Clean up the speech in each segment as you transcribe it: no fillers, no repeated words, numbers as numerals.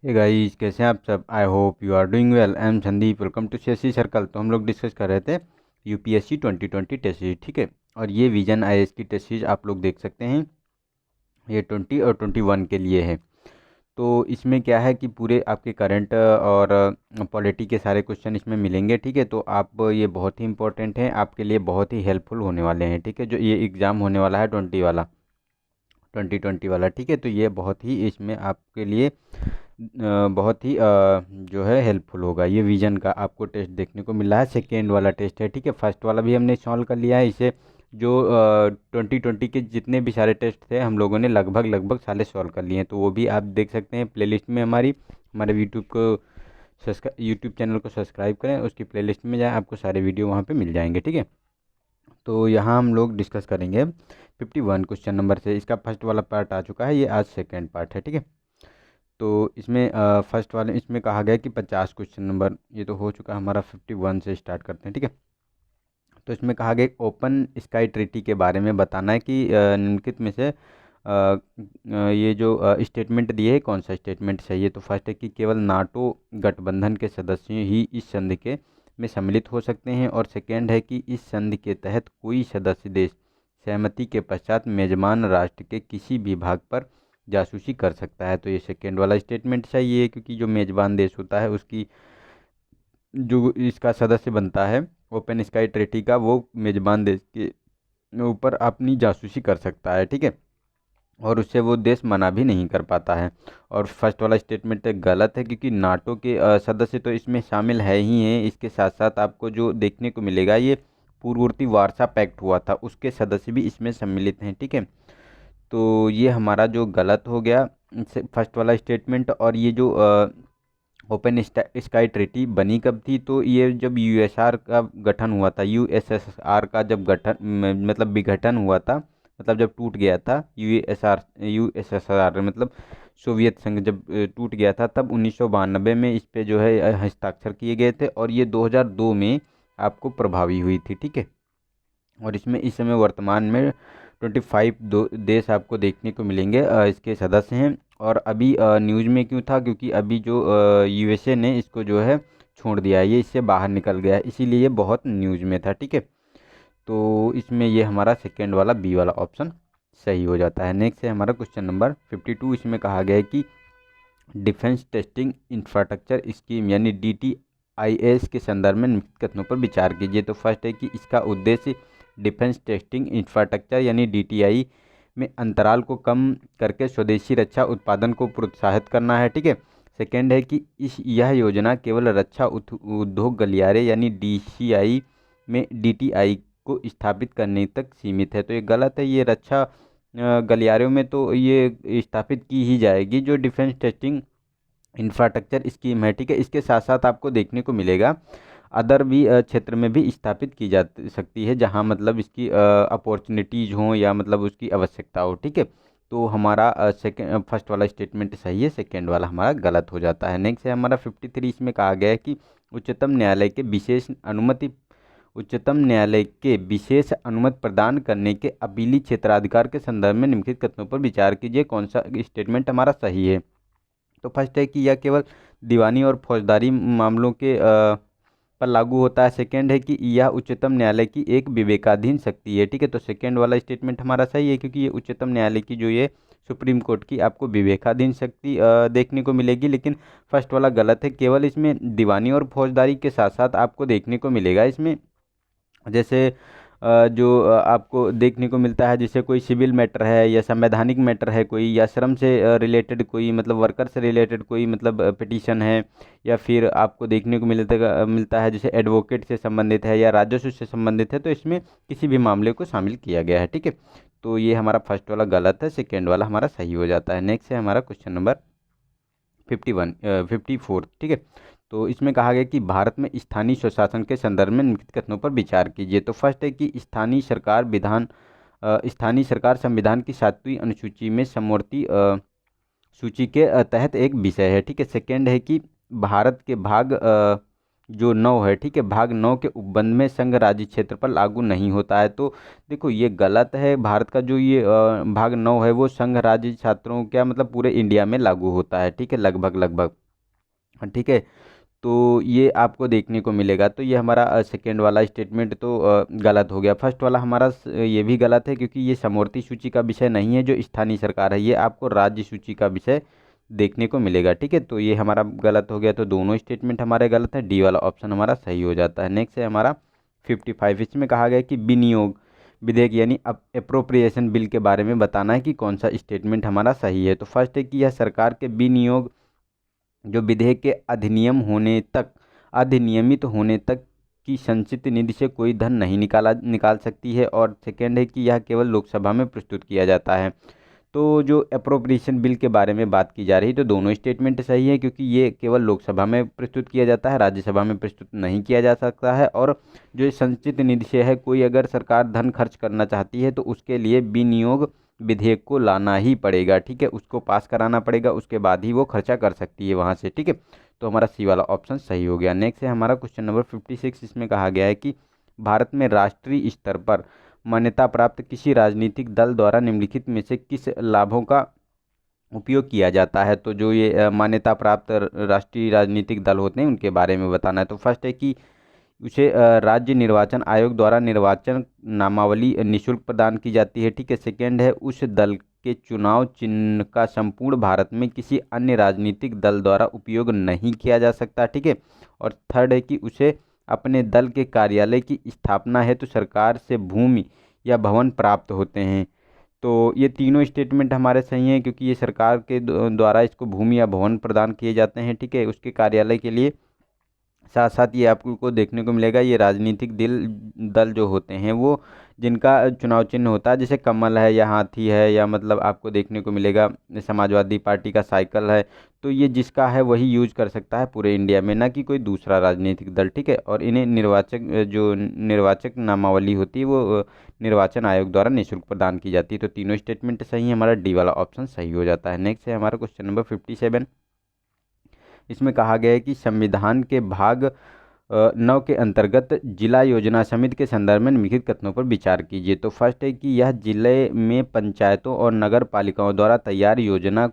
Hey guys, कैसे हैं आप सब। I hope you are doing well. I am Sandeep, welcome to CSC circle. तो हम लोग डिस्कस कर रहे थे यूपीएससी 2020 टेस्ट सीरीज, ठीक है। और ये विजन आईएएस की टेस्ट सीरीज आप लोग देख सकते हैं, ये 20 और 21 के लिए है। तो इसमें क्या है कि पूरे आपके करंट और पॉलिटी के सारे क्वेश्चन इसमें मिलेंगे, ठीक है। तो आप ये बहुत ही इंपॉर्टेंट हैं, आपके लिए बहुत ही हेल्पफुल होने वाले हैं, ठीक है। जो ये एग्ज़ाम होने वाला है 2020 वाला, ठीक है। तो ये बहुत ही इसमें आपके लिए बहुत ही जो है हेल्पफुल होगा। ये विजन का आपको टेस्ट देखने को मिला है, सेकेंड वाला टेस्ट है, ठीक है। फर्स्ट वाला भी हमने सॉल्व कर लिया है इसे। जो 2020 के जितने भी सारे टेस्ट थे हम लोगों ने लगभग लगभग सारे सॉल्व कर लिए हैं। तो वो भी आप देख सकते हैं प्लेलिस्ट में हमारे यूट्यूब चैनल को सब्सक्राइब करें, उसकी प्लेलिस्ट में जाएँ, आपको सारे वीडियो वहाँ पे मिल जाएंगे, ठीक है। तो यहाँ हम लोग डिस्कस करेंगे 51 क्वेश्चन नंबर से। इसका फर्स्ट वाला पार्ट आ चुका है, ये आज सेकेंड पार्ट है, ठीक है। तो इसमें फर्स्ट वाले इसमें कहा गया है कि 50 क्वेश्चन नंबर, ये तो हो चुका है हमारा। 51 से स्टार्ट करते हैं, ठीक है। तो इसमें कहा गया ओपन स्काई ट्रीटी के बारे में बताना है कि निम्नलिखित में से ये जो स्टेटमेंट दिए है, कौन सा स्टेटमेंट सही है। तो फर्स्ट है कि केवल नाटो गठबंधन के सदस्य ही इस संधि के में सम्मिलित हो सकते हैं। और सेकेंड है कि इस संधि के तहत कोई सदस्य देश सहमति के पश्चात मेजबान राष्ट्र के किसी भी भाग पर जासूसी कर सकता है। तो ये सेकेंड वाला स्टेटमेंट सही है, क्योंकि जो मेजबान देश होता है उसकी जो इसका सदस्य बनता है ओपन स्काई ट्रीटी का, वो मेजबान देश के ऊपर अपनी जासूसी कर सकता है, ठीक है। और उससे वो देश मना भी नहीं कर पाता है। और फर्स्ट वाला स्टेटमेंट गलत है, क्योंकि नाटो के सदस्य तो इसमें शामिल है ही हैं। इसके साथ साथ आपको जो देखने को मिलेगा, ये पूर्ववर्ती वार्सा पैक्ट हुआ था, उसके सदस्य भी इसमें सम्मिलित हैं, ठीक है। तो ये हमारा जो गलत हो गया फर्स्ट वाला स्टेटमेंट। और ये जो ओपन स्काई ट्रीटी बनी कब थी, तो ये जब यूएसआर का गठन हुआ था, यूएसएसआर का जब गठन मतलब विघटन हुआ था, मतलब जब टूट गया था यूएसएसआर मतलब सोवियत संघ जब टूट गया था, तब 1992 में इस पे जो है हस्ताक्षर किए गए थे। और ये 2002 में आपको प्रभावी हुई थी, ठीक है। और इसमें इस समय वर्तमान में 25 देश आपको देखने को मिलेंगे इसके सदस्य हैं। और अभी न्यूज़ में क्यों था, क्योंकि अभी जो यूएसए ने इसको जो है छोड़ दिया है, ये इससे बाहर निकल गया है, इसीलिए ये बहुत न्यूज़ में था, ठीक है। तो इसमें ये हमारा सेकेंड वाला बी वाला ऑप्शन सही हो जाता है। नेक्स्ट है हमारा क्वेश्चन नंबर 52। इसमें कहा गया है कि डिफेंस टेस्टिंग इंफ्रास्ट्रक्चर स्कीम यानी DTIS के संदर्भ में निम्नलिखित कथनों पर विचार कीजिए। तो फर्स्ट है कि इसका उद्देश्य डिफेंस टेस्टिंग इंफ्रास्ट्रक्चर यानी DTI में अंतराल को कम करके स्वदेशी रक्षा उत्पादन को प्रोत्साहित करना है, ठीक है। सेकेंड है कि यह योजना केवल रक्षा उद्योग गलियारे यानी DCI में DTI को स्थापित करने तक सीमित है। तो ये गलत है। ये रक्षा गलियारों में तो ये स्थापित की ही जाएगी जो डिफेंस टेस्टिंग इंफ्रास्ट्रक्चर स्कीम है, ठीक है। इसके साथ साथ आपको देखने को मिलेगा अदर भी क्षेत्र में भी स्थापित की जा सकती है, जहां मतलब इसकी अपॉर्चुनिटीज़ हों या मतलब उसकी आवश्यकता हो, ठीक है। तो हमारा सेकेंड फर्स्ट वाला स्टेटमेंट सही है, सेकेंड वाला हमारा गलत हो जाता है। नेक्स्ट है हमारा 53। इसमें कहा गया है कि उच्चतम न्यायालय के विशेष अनुमति प्रदान करने के अपीली क्षेत्राधिकार के संदर्भ में निम्नलिखित कथनों पर विचार कीजिए, कौन सा स्टेटमेंट हमारा सही है। तो फर्स्ट है कि यह केवल दीवानी और फौजदारी मामलों के पर लागू होता है। सेकंड है कि यह उच्चतम न्यायालय की एक विवेकाधीन शक्ति है, ठीक है। तो सेकंड वाला स्टेटमेंट हमारा सही है, क्योंकि ये उच्चतम न्यायालय की जो ये सुप्रीम कोर्ट की आपको विवेकाधीन शक्ति देखने को मिलेगी। लेकिन फर्स्ट वाला गलत है, केवल इसमें दीवानी और फौजदारी के साथ साथ आपको देखने को मिलेगा इसमें जैसे जो आपको देखने को मिलता है, जैसे कोई सिविल मैटर है या संवैधानिक मैटर है कोई, या श्रम से रिलेटेड कोई मतलब वर्कर से रिलेटेड कोई मतलब पिटीशन है, या फिर आपको देखने को मिलता है जैसे एडवोकेट से संबंधित है या राजस्व से संबंधित है, तो इसमें किसी भी मामले को शामिल किया गया है, ठीक है। तो ये हमारा फर्स्ट वाला गलत है, सेकेंड वाला हमारा सही हो जाता है। नेक्स्ट है हमारा क्वेश्चन नंबर 54, ठीक है। तो इसमें कहा गया कि भारत में स्थानीय स्वशासन के संदर्भ में निम्नलिखित कथनों पर विचार कीजिए। तो फर्स्ट है कि स्थानीय सरकार संविधान की 7वीं अनुसूची में समवर्ती सूची के तहत एक विषय है, ठीक है। सेकेंड है कि भारत के भाग जो 9 है, ठीक है, भाग 9 के उपबंध में संघ राज्य क्षेत्र पर लागू नहीं होता है। तो देखो ये गलत है। भारत का जो ये भाग 9 है वो संघ राज्य छात्रों क्या मतलब पूरे इंडिया में लागू होता है, ठीक है, लगभग लगभग, ठीक है। तो ये आपको देखने को मिलेगा। तो ये हमारा सेकेंड वाला स्टेटमेंट तो गलत हो गया। फर्स्ट वाला हमारा ये भी गलत है, क्योंकि ये समवर्ती सूची का विषय नहीं है जो स्थानीय सरकार है, ये आपको राज्य सूची का विषय देखने को मिलेगा, ठीक है। तो ये हमारा गलत हो गया। तो दोनों स्टेटमेंट हमारे गलत है, डी वाला ऑप्शन हमारा सही हो जाता है। नेक्स्ट है हमारा 55। इसमें कहा गया कि विनियोग विधेयक यानी अप्रोप्रिएशन बिल के बारे में बताना है कि कौन सा स्टेटमेंट हमारा सही है। तो फर्स्ट है कि यह सरकार के विनियोग जो विधेयक के अधिनियमित होने तक की संचित निधि से कोई धन नहीं निकाल सकती है। और सेकेंड है कि यह केवल लोकसभा में प्रस्तुत किया जाता है। तो जो अप्रोप्रिएशन बिल के बारे में बात की जा रही, तो दोनों स्टेटमेंट सही है, क्योंकि ये केवल लोकसभा में प्रस्तुत किया जाता है, राज्यसभा में प्रस्तुत नहीं किया जा सकता है। और जो ये संचित निधि से है, कोई अगर सरकार धन खर्च करना चाहती है तो उसके लिए विनियोग विधेयक को लाना ही पड़ेगा, ठीक है, उसको पास कराना पड़ेगा, उसके बाद ही वो खर्चा कर सकती है वहाँ से, ठीक है। तो हमारा सी वाला ऑप्शन सही हो गया। नेक्स्ट है हमारा क्वेश्चन नंबर 56। इसमें कहा गया है कि भारत में राष्ट्रीय स्तर पर मान्यता प्राप्त किसी राजनीतिक दल द्वारा निम्नलिखित में से किस लाभों का उपयोग किया जाता है। तो जो ये मान्यता प्राप्त राष्ट्रीय राजनीतिक दल होते हैं उनके बारे में बताना है। तो फर्स्ट है कि उसे राज्य निर्वाचन आयोग द्वारा निर्वाचन नामावली निःशुल्क प्रदान की जाती है, ठीक है। सेकेंड है उस दल के चुनाव चिन्ह का संपूर्ण भारत में किसी अन्य राजनीतिक दल द्वारा उपयोग नहीं किया जा सकता, ठीक है। और थर्ड है कि उसे अपने दल के कार्यालय की स्थापना हेतु सरकार से भूमि या भवन प्राप्त होते हैं। तो ये तीनों स्टेटमेंट हमारे सही हैं, क्योंकि ये सरकार के द्वारा इसको भूमि या भवन प्रदान किए जाते हैं, ठीक है, उसके कार्यालय के लिए। साथ साथ ये आपको देखने को मिलेगा ये राजनीतिक दल जो होते हैं वो जिनका चुनाव चिन्ह होता है, जैसे कमल है या हाथी है, या मतलब आपको देखने को मिलेगा समाजवादी पार्टी का साइकिल है। तो ये जिसका है वही यूज कर सकता है पूरे इंडिया में, ना कि कोई दूसरा राजनीतिक दल, ठीक है। और इन्हें निर्वाचक नामावली होती है वो निर्वाचन आयोग द्वारा निःशुल्क प्रदान की जाती है। तो तीनों स्टेटमेंट सही है, हमारा डी वाला ऑप्शन सही हो जाता है। नेक्स्ट है हमारा क्वेश्चन नंबर 57। इसमें कहा गया है कि संविधान के भाग 9 के अंतर्गत जिला योजना समिति के संदर्भ में निम्नलिखित कथनों पर विचार कीजिए। तो फर्स्ट है कि यह जिले में पंचायतों और नगर पालिकाओं द्वारा तैयार योजना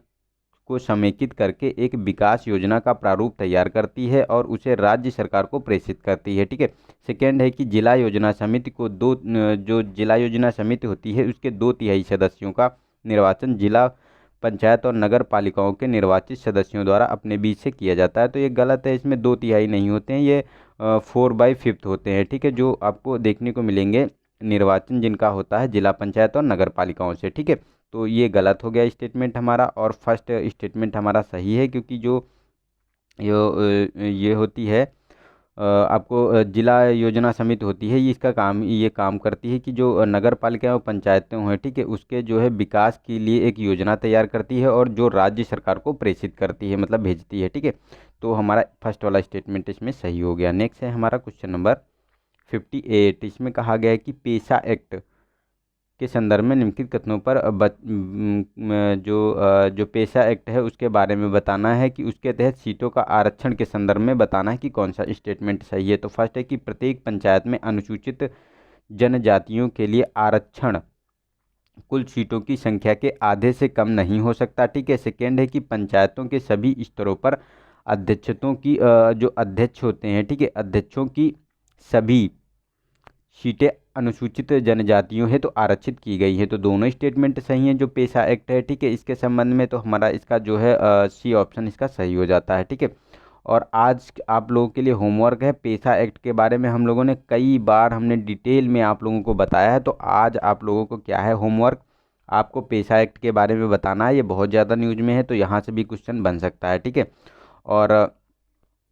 को समेकित करके एक विकास योजना का प्रारूप तैयार करती है और उसे राज्य सरकार को प्रेषित करती है, ठीक है। सेकेंड है कि जिला योजना समिति को जो जिला योजना समिति होती है उसके 2/3 सदस्यों का निर्वाचन जिला पंचायत और नगर पालिकाओं के निर्वाचित सदस्यों द्वारा अपने बीच से किया जाता है। तो ये गलत है, इसमें 2/3 नहीं होते हैं, ये 4/5 होते हैं, ठीक है, जो आपको देखने को मिलेंगे निर्वाचन जिनका होता है जिला पंचायत और नगर पालिकाओं से, ठीक है। तो ये गलत हो गया स्टेटमेंट हमारा, और फर्स्ट स्टेटमेंट हमारा सही है, क्योंकि ये होती है आपको जिला योजना समिति होती है, ये काम करती है कि जो नगर पालिका और पंचायतें हैं, ठीक है, उसके जो है विकास के लिए एक योजना तैयार करती है और जो राज्य सरकार को प्रेषित करती है, मतलब भेजती है, ठीक है। तो हमारा फर्स्ट वाला स्टेटमेंट इसमें सही हो गया। नेक्स्ट है हमारा क्वेश्चन नंबर 58। इसमें कहा गया है कि पेशा एक्ट के संदर्भ में निम्नलिखित कथनों पर जो पेशा एक्ट है उसके बारे में बताना है कि उसके तहत सीटों का आरक्षण के संदर्भ में बताना है कि कौन सा स्टेटमेंट सही है। तो फर्स्ट है कि प्रत्येक पंचायत में अनुसूचित जनजातियों के लिए आरक्षण कुल सीटों की संख्या के आधे से कम नहीं हो सकता, ठीक है। सेकेंड है कि पंचायतों के सभी स्तरों पर जो अध्यक्ष होते हैं, ठीक है, अध्यक्षों की सभी सीटें अनुसूचित जनजातियों है तो आरक्षित की गई है। तो दोनों स्टेटमेंट सही हैं जो पेशा एक्ट है, ठीक है, इसके संबंध में। तो हमारा इसका जो है सी ऑप्शन इसका सही हो जाता है, ठीक है। और आज आप लोगों के लिए होमवर्क है, पेशा एक्ट के बारे में हम लोगों ने कई बार हमने डिटेल में आप लोगों को बताया है। तो आज आप लोगों को क्या है होमवर्क, आपको पेशा एक्ट के बारे में बताना है। ये बहुत ज़्यादा न्यूज में है, तो यहाँ से भी क्वेश्चन बन सकता है, ठीक है। और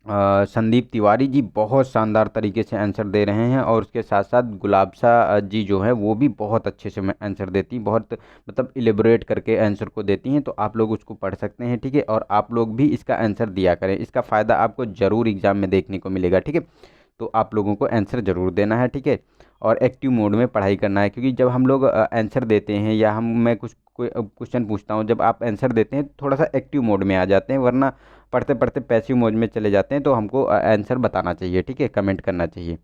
संदीप तिवारी जी बहुत शानदार तरीके से आंसर दे रहे हैं, और उसके साथ साथ गुलाबशा जी जो है वो भी बहुत अच्छे से आंसर देती, बहुत मतलब इलेबोरेट करके आंसर को देती हैं। तो आप लोग उसको पढ़ सकते हैं, ठीक है, और आप लोग भी इसका आंसर दिया करें, इसका फ़ायदा आपको ज़रूर एग्जाम में देखने को मिलेगा, ठीक है। तो आप लोगों को आंसर ज़रूर देना है, ठीक है, और एक्टिव मोड में पढ़ाई करना है, क्योंकि जब हम लोग आंसर देते हैं या मैं कोई क्वेश्चन पूछता हूँ, जब आप आंसर देते हैं थोड़ा सा एक्टिव मोड में आ जाते हैं, वरना पढ़ते पढ़ते पैसिव मोड में चले जाते हैं, तो हमको आंसर बताना चाहिए, ठीक है, कमेंट करना चाहिए।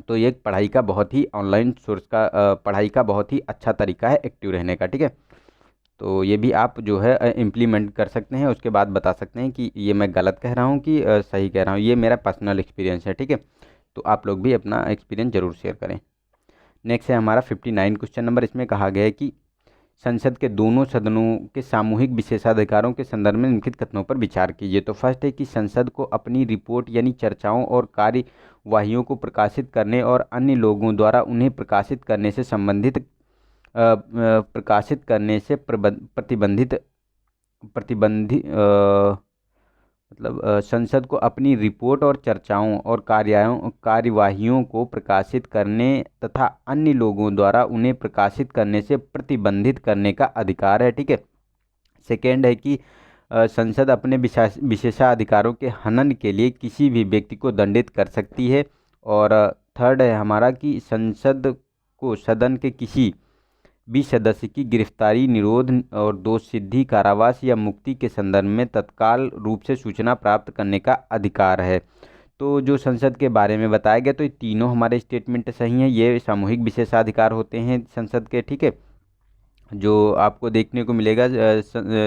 तो ये पढ़ाई का बहुत ही ऑनलाइन सोर्स का पढ़ाई का बहुत ही अच्छा तरीका है एक्टिव रहने का, ठीक है। तो ये भी आप जो है इम्प्लीमेंट कर सकते हैं, उसके बाद बता सकते हैं कि ये मैं गलत कह रहा हूँ कि सही कह रहा हूँ। ये मेरा पर्सनल एक्सपीरियंस है, ठीक है। तो आप लोग भी अपना एक्सपीरियंस ज़रूर शेयर करें। नेक्स्ट है हमारा 59 क्वेश्चन नंबर। इसमें कहा गया है कि संसद के दोनों सदनों के सामूहिक विशेषाधिकारों के संदर्भ में निम्नलिखित कथनों पर विचार कीजिए। तो फर्स्ट है कि संसद को अपनी रिपोर्ट यानी चर्चाओं और कार्यवाहियों को प्रकाशित करने और अन्य लोगों द्वारा उन्हें प्रकाशित करने से संसद को अपनी रिपोर्ट और चर्चाओं और कार्यवाहियों को प्रकाशित करने तथा अन्य लोगों द्वारा उन्हें प्रकाशित करने से प्रतिबंधित करने का अधिकार है, ठीक है। सेकेंड है कि संसद अपने विशेषाधिकारों के हनन के लिए किसी भी व्यक्ति को दंडित कर सकती है। और थर्ड है हमारा कि संसद को सदन के किसी भी सदस्य की गिरफ्तारी, निरोध और दोष सिद्धि, कारावास या मुक्ति के संदर्भ में तत्काल रूप से सूचना प्राप्त करने का अधिकार है। तो जो संसद के बारे में बताया गया, तो ये तीनों हमारे स्टेटमेंट सही हैं। ये सामूहिक विशेषाधिकार होते हैं संसद के, ठीक है, जो आपको देखने को मिलेगा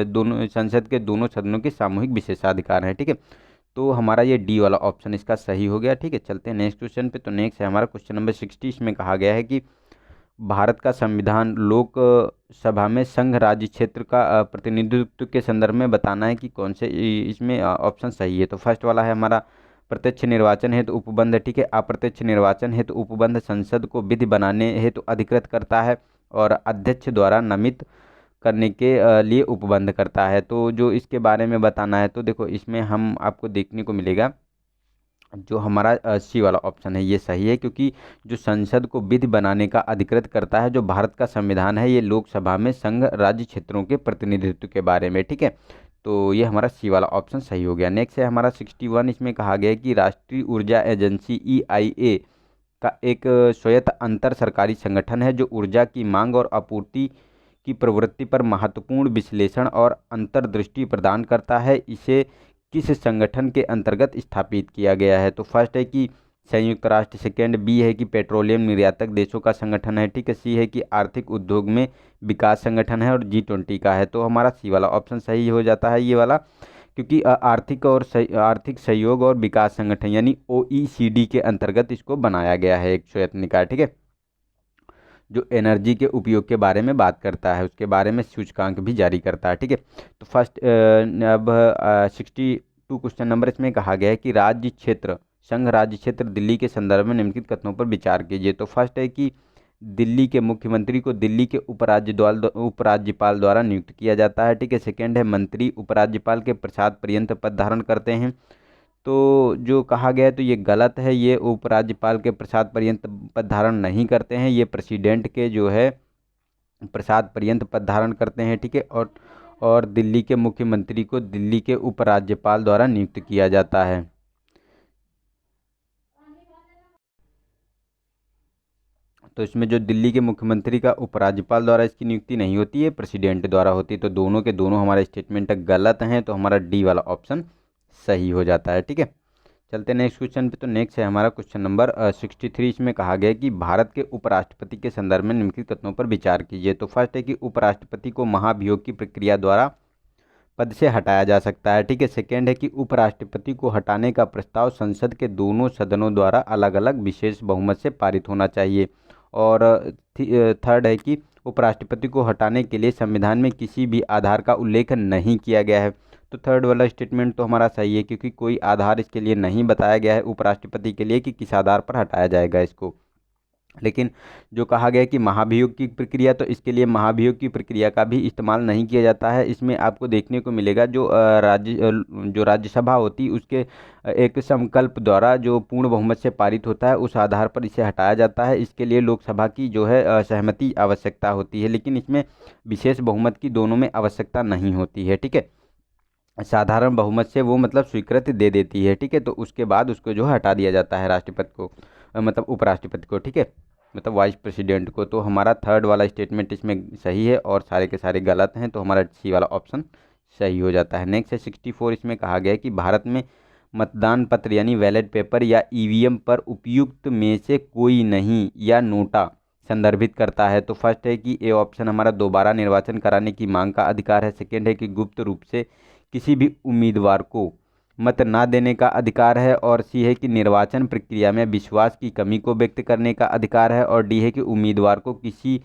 दोनों संसद के दोनों सदनों के सामूहिक विशेषाधिकार हैं, ठीक है। तो हमारा ये डी वाला ऑप्शन इसका सही हो गया, ठीक है। चलते हैं नेक्स्ट क्वेश्चन पे। तो नेक्स्ट है हमारा क्वेश्चन नंबर 60। इसमें कहा गया है कि भारत का संविधान लोक सभा में संघ राज्य क्षेत्र का प्रतिनिधित्व के संदर्भ में बताना है कि कौन से इसमें ऑप्शन सही है। तो फर्स्ट वाला है हमारा प्रत्यक्ष निर्वाचन हेतु उपबंध, ठीक है। अप्रत्यक्ष निर्वाचन हेतु उपबंध संसद को विधि बनाने हेतु अधिकृत करता है और अध्यक्ष द्वारा नामित करने के लिए उपबंध करता है। तो जो इसके बारे में बताना है, तो देखो इसमें हम आपको देखने को मिलेगा जो हमारा सी वाला ऑप्शन है ये सही है, क्योंकि जो संसद को विधि बनाने का अधिकृत करता है जो भारत का संविधान है, ये लोकसभा में संघ राज्य क्षेत्रों के प्रतिनिधित्व के बारे में, ठीक है। तो ये हमारा सी वाला ऑप्शन सही हो गया। नेक्स्ट है हमारा 61। इसमें कहा गया है कि राष्ट्रीय ऊर्जा एजेंसी EIA का एक स्वायत्त अंतर सरकारी संगठन है जो ऊर्जा की मांग और आपूर्ति की प्रवृत्ति पर महत्वपूर्ण विश्लेषण और अंतर्दृष्टि प्रदान करता है। इसे किस संगठन के अंतर्गत स्थापित किया गया है? तो फर्स्ट है कि संयुक्त राष्ट्र, सेकेंड बी है कि पेट्रोलियम निर्यातक देशों का संगठन है, ठीक है। सी है कि आर्थिक उद्योग में विकास संगठन है और G20 का है। तो हमारा सी वाला ऑप्शन सही हो जाता है ये वाला, क्योंकि आर्थिक सहयोग और विकास संगठन यानी OECD के अंतर्गत इसको बनाया गया है, एक स्वायत्त निकाय, ठीक है, जो एनर्जी के उपयोग के बारे में बात करता है, उसके बारे में सूचकांक भी जारी करता है, ठीक है। तो फर्स्ट अब 62 क्वेश्चन नंबर। इसमें कहा गया है कि राज्य क्षेत्र, संघ राज्य क्षेत्र दिल्ली के संदर्भ में निम्नलिखित कथनों पर विचार कीजिए। तो फर्स्ट है कि दिल्ली के मुख्यमंत्री को दिल्ली के उपराज्यपाल द्वारा नियुक्त किया जाता है, ठीक है। सेकेंड है मंत्री उपराज्यपाल के प्रसाद पर्यंत पद धारण करते हैं। तो जो कहा गया है तो ये गलत है, ये उपराज्यपाल के प्रसाद पर्यंत पद धारण नहीं करते हैं, ये प्रेसिडेंट के जो है प्रसाद पर्यंत पद धारण करते हैं, ठीक है। और दिल्ली के मुख्यमंत्री को दिल्ली के उपराज्यपाल द्वारा नियुक्त किया जाता है। तो इसमें जो दिल्ली के मुख्यमंत्री का उपराज्यपाल द्वारा इसकी नियुक्ति नहीं होती है, प्रेसिडेंट द्वारा होती है। तो दोनों के दोनों हमारे स्टेटमेंट गलत हैं, तो हमारा डी वाला ऑप्शन सही हो जाता है, ठीक है। चलते हैं नेक्स्ट क्वेश्चन पे। तो नेक्स्ट है हमारा क्वेश्चन नंबर 63। इसमें कहा गया है कि भारत के उपराष्ट्रपति के संदर्भ में निम्नलिखित कथनों पर विचार कीजिए। तो फर्स्ट है कि उपराष्ट्रपति को महाभियोग की प्रक्रिया द्वारा पद से हटाया जा सकता है, ठीक है। सेकेंड है कि उपराष्ट्रपति को हटाने का प्रस्ताव संसद के दोनों सदनों द्वारा अलग अलग विशेष बहुमत से पारित होना चाहिए। और थर्ड है कि उपराष्ट्रपति को हटाने के लिए संविधान में किसी भी आधार का उल्लेख नहीं किया गया है। तो थर्ड वाला स्टेटमेंट तो हमारा सही है, क्योंकि कोई आधार इसके लिए नहीं बताया गया है उपराष्ट्रपति के लिए कि किस आधार पर हटाया जाएगा इसको। लेकिन जो कहा गया है कि महाभियोग की प्रक्रिया, तो इसके लिए महाभियोग की प्रक्रिया का भी इस्तेमाल नहीं किया जाता है। इसमें आपको देखने को मिलेगा जो राज्यसभा होती है उसके एक संकल्प द्वारा जो पूर्ण बहुमत से पारित होता है, उस आधार पर इसे हटाया जाता है। इसके लिए लोकसभा की जो है सहमति आवश्यकता होती है, लेकिन इसमें विशेष बहुमत की दोनों में आवश्यकता नहीं होती है, ठीक है। साधारण बहुमत से वो मतलब स्वीकृति दे देती है, ठीक है। तो उसके बाद उसको जो हटा दिया जाता है राष्ट्रपति को, मतलब उपराष्ट्रपति को, ठीक है, मतलब वाइस प्रेसिडेंट को। तो हमारा थर्ड वाला स्टेटमेंट इसमें सही है और सारे के सारे गलत हैं। तो हमारा सी वाला ऑप्शन सही हो जाता है। नेक्स्ट है 64, इसमें कहा गया है कि भारत में मतदान पत्र यानी बैलेट पेपर या ईवीएम पर उपयुक्त में से कोई नहीं या नोटा संदर्भित करता है। तो फर्स्ट है कि ए ऑप्शन हमारा दोबारा निर्वाचन कराने की मांग का अधिकार है। सेकेंड है कि गुप्त रूप से किसी भी उम्मीदवार को मत ना देने का अधिकार है। और सी है कि निर्वाचन प्रक्रिया में विश्वास की कमी को व्यक्त करने का अधिकार है। और डी है कि उम्मीदवार को किसी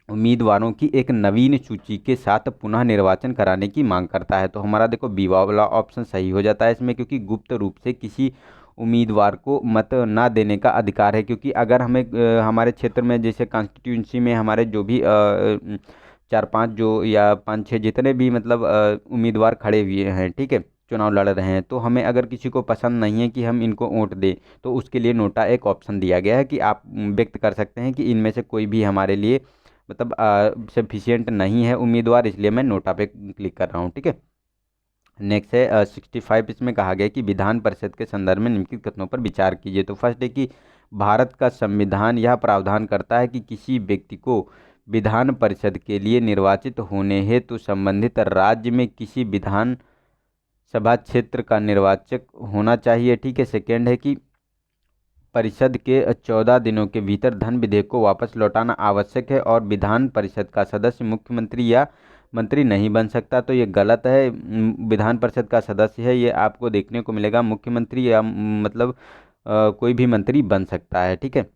उम्मीदवारों की एक नवीन सूची के साथ पुनः निर्वाचन कराने की मांग करता है। तो हमारा देखो बी वाला ऑप्शन सही हो जाता है इसमें, क्योंकि गुप्त रूप से किसी उम्मीदवार को मत ना देने का अधिकार है। क्योंकि अगर हमें हमारे क्षेत्र में जैसे कॉन्स्टिट्यूंसी में हमारे जो भी 4-5 जो या 5-6 जितने भी मतलब उम्मीदवार खड़े हुए हैं, ठीक है, चुनाव लड़ रहे हैं, तो हमें अगर किसी को पसंद नहीं है कि हम इनको वोट दें, तो उसके लिए नोटा एक ऑप्शन दिया गया है कि आप व्यक्त कर सकते हैं कि इनमें से कोई भी हमारे लिए मतलब सफिशियंट नहीं है उम्मीदवार, इसलिए मैं नोटा पे क्लिक कर रहा हूँ, ठीक है। नेक्स्ट है 65, इसमें कहा गया कि विधान परिषद के संदर्भ में निम्नलिखित कथनों पर विचार कीजिए। तो फर्स्ट है कि भारत का संविधान यह प्रावधान करता है कि किसी व्यक्ति को विधान परिषद के लिए निर्वाचित होने हेतु संबंधित राज्य में किसी विधान सभा क्षेत्र का निर्वाचक होना चाहिए, ठीक है। सेकेंड है कि परिषद के 14 दिनों के भीतर धन विधेयक को वापस लौटाना आवश्यक है और विधान परिषद का सदस्य मुख्यमंत्री या मंत्री नहीं बन सकता। तो ये गलत है। विधान परिषद का सदस्य है, ये आपको देखने को मिलेगा मुख्यमंत्री या मतलब कोई भी मंत्री बन सकता है, ठीक है।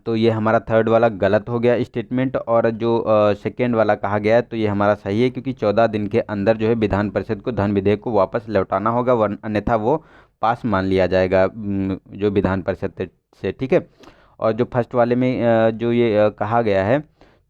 तो ये हमारा थर्ड वाला गलत हो गया स्टेटमेंट। और जो सेकेंड वाला कहा गया है तो ये हमारा सही है, क्योंकि 14 दिन के अंदर जो है विधान परिषद को धन विधेयक को वापस लौटाना होगा, वरना अन्यथा वो पास मान लिया जाएगा जो विधान परिषद से, ठीक है। और जो फर्स्ट वाले में जो ये कहा गया है,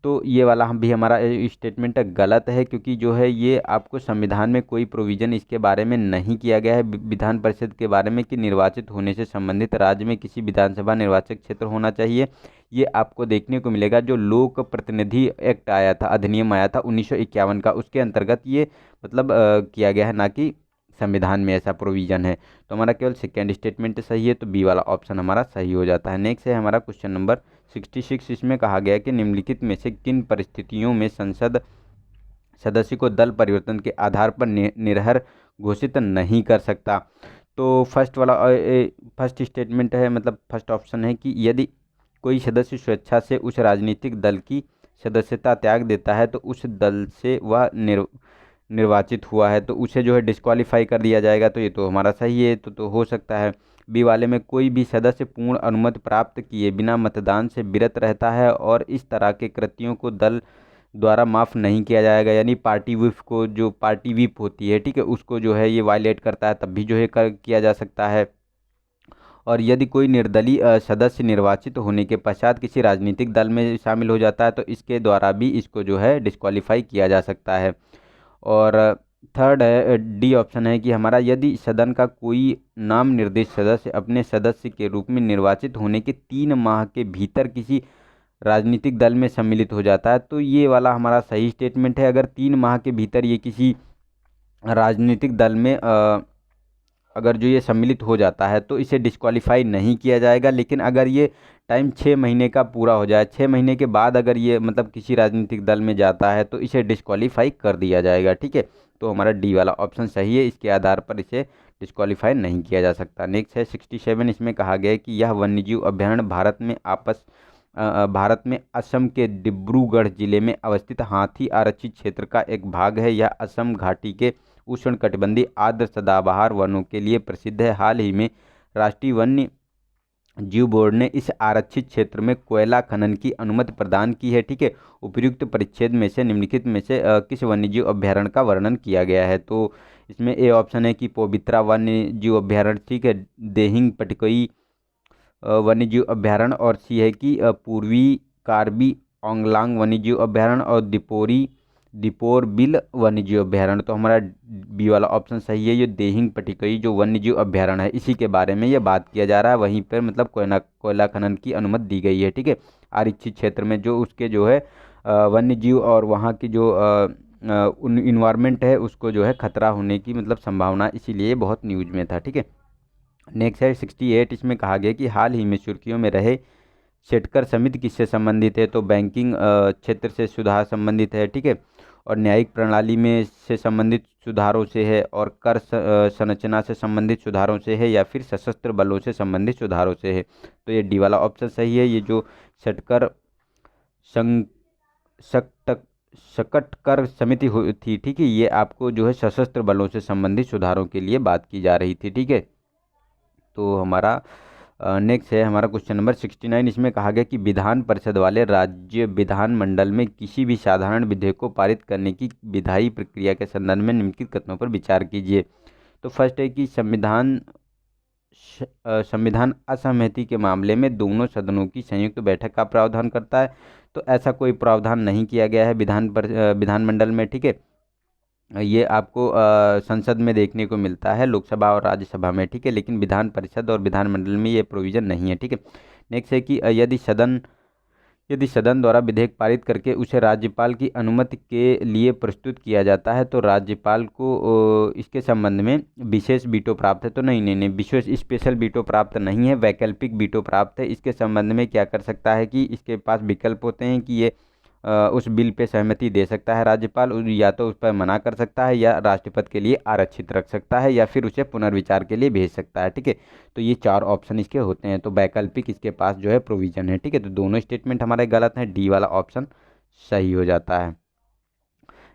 तो ये वाला हम भी हमारा स्टेटमेंट गलत है, क्योंकि जो है ये आपको संविधान में कोई प्रोविज़न इसके बारे में नहीं किया गया है विधान परिषद के बारे में कि निर्वाचित होने से संबंधित राज्य में किसी विधानसभा निर्वाचक क्षेत्र होना चाहिए। ये आपको देखने को मिलेगा जो लोक प्रतिनिधि एक्ट आया था, अधिनियम आया था 1951 का, उसके अंतर्गत ये मतलब किया गया है, ना कि संविधान में ऐसा प्रोविज़न है। तो हमारा केवल सेकेंड स्टेटमेंट सही है, तो बी वाला ऑप्शन हमारा सही हो जाता है। नेक्स्ट है हमारा क्वेश्चन नंबर 66, इसमें कहा गया है कि निम्नलिखित में से किन परिस्थितियों में संसद सदस्य को दल परिवर्तन के आधार पर निरर्ह घोषित नहीं कर सकता। तो फर्स्ट स्टेटमेंट है, मतलब फर्स्ट ऑप्शन है कि यदि कोई सदस्य स्वेच्छा से उस राजनीतिक दल की सदस्यता त्याग देता है तो उस दल से वह निर्वाचित हुआ है तो उसे जो है डिस्क्वालीफाई कर दिया जाएगा। तो ये तो हमारा सही है, तो हो सकता है। बी वाले में कोई भी सदस्य पूर्ण अनुमति प्राप्त किए बिना मतदान से विरत रहता है और इस तरह के कृत्यों को दल द्वारा माफ़ नहीं किया जाएगा, यानी पार्टी व्हिप को, जो पार्टी व्हिप होती है, ठीक है, उसको जो है ये वायलेट करता है तब भी जो है किया जा सकता है। और यदि कोई निर्दलीय सदस्य निर्वाचित होने के पश्चात किसी राजनीतिक दल में शामिल हो जाता है तो इसके द्वारा भी इसको जो है डिस्क्वालीफाई किया जा सकता है। और थर्ड है डी ऑप्शन है कि हमारा यदि सदन का कोई नाम निर्देशित सदस्य अपने सदस्य के रूप में निर्वाचित होने के 3 माह के भीतर किसी राजनीतिक दल में सम्मिलित हो जाता है, तो ये वाला हमारा सही स्टेटमेंट है। अगर 3 माह के भीतर ये किसी राजनीतिक दल में अगर जो ये सम्मिलित हो जाता है तो इसे डिस्क्वालीफाई नहीं किया जाएगा। लेकिन अगर ये टाइम 6 महीने का पूरा हो जाए, 6 महीने के बाद अगर ये मतलब किसी राजनीतिक दल में जाता है तो इसे डिस्क्वालीफाई कर दिया जाएगा, ठीक है। तो हमारा डी वाला ऑप्शन सही है, इसके आधार पर इसे डिस्क्वालीफाई नहीं किया जा सकता। नेक्स्ट है 67, इसमें कहा गया है कि यह वन्यजीव अभ्यारण्य भारत में असम के डिब्रूगढ़ जिले में अवस्थित हाथी आरक्षित क्षेत्र का एक भाग है। यह असम घाटी के उष्णकटिबंधीय आर्द्र सदाबहार वनों के लिए प्रसिद्ध है। हाल ही में राष्ट्रीय वन्य जीव बोर्ड ने इस आरक्षित क्षेत्र में कोयला खनन की अनुमति प्रदान की है, ठीक है। उपयुक्त परिच्छेद में से निम्नलिखित में से किस वन्यजीव अभ्यारण्य का वर्णन किया गया है। तो इसमें ए ऑप्शन है कि पवित्रा वन्यजीव अभ्यारण्य, ठीक है, देहिंग पटकोई वन्यजीव अभ्यारण्य, और सी है कि पूर्वी कार्बी ओंगलांग वन्यजीव अभ्यारण्य और दीपोर बिल वन्यजीव अभ्यारण्य। तो हमारा बी वाला ऑप्शन सही है। ये देहिंग पटिकई जो वन्यजीव अभ्यारण्य है इसी के बारे में ये बात किया जा रहा है, वहीं पर मतलब कोयला खनन की अनुमति दी गई है, ठीक है। आरक्षित क्षेत्र में जो उसके जो है वन्यजीव और वहाँ की जो इन्वायरमेंट है उसको जो है खतरा होने की मतलब संभावना, इसीलिए बहुत न्यूज में था, ठीक है। नेक्स्ट है 68, इसमें कहा गया कि हाल ही में सुर्खियों में रहे शेटकर समिति किससे संबंधित है। तो बैंकिंग क्षेत्र से सुधार संबंधित है, ठीक है। और न्यायिक प्रणाली में से संबंधित सुधारों से है, और कर संरचना से संबंधित सुधारों से है, या फिर सशस्त्र बलों से संबंधित सुधारों से है। तो ये डी वाला ऑप्शन सही है। ये जो षटकर संग सकट सकटकर समिति थी, ठीक है, ये आपको जो है सशस्त्र बलों से संबंधित सुधारों के लिए बात की जा रही थी, ठीक है। तो हमारा नेक्स्ट है हमारा क्वेश्चन नंबर 69। इसमें कहा गया कि विधान परिषद वाले राज्य विधानमंडल में किसी भी साधारण विधेयक को पारित करने की विधायी प्रक्रिया के संदर्भ में निम्नलिखित कथनों पर विचार कीजिए। तो फर्स्ट है कि संविधान असहमति के मामले में दोनों सदनों की संयुक्त बैठक का प्रावधान करता है। तो ऐसा कोई प्रावधान नहीं किया गया है विधानमंडल में, ठीक है। ये आपको संसद में देखने को मिलता है, लोकसभा और राज्यसभा में, ठीक है, लेकिन विधान परिषद और विधानमंडल में ये प्रोविज़न नहीं है, ठीक है। नेक्स्ट है कि यदि सदन द्वारा विधेयक पारित करके उसे राज्यपाल की अनुमति के लिए प्रस्तुत किया जाता है तो राज्यपाल को इसके संबंध में विशेष वीटो प्राप्त है। तो नहीं, विशेष स्पेशल वीटो प्राप्त नहीं है, वैकल्पिक वीटो प्राप्त है। इसके संबंध में क्या कर सकता है कि इसके पास विकल्प होते हैं कि ये उस बिल पे सहमति दे सकता है राज्यपाल, या तो उस पर मना कर सकता है, या राष्ट्रपति के लिए आरक्षित रख सकता है, या फिर उसे पुनर्विचार के लिए भेज सकता है, ठीक है। तो ये 4 ऑप्शन इसके होते हैं। तो वैकल्पिक इसके पास जो है प्रोविजन है, ठीक है। तो दोनों स्टेटमेंट हमारे गलत हैं, डी वाला ऑप्शन सही हो जाता है।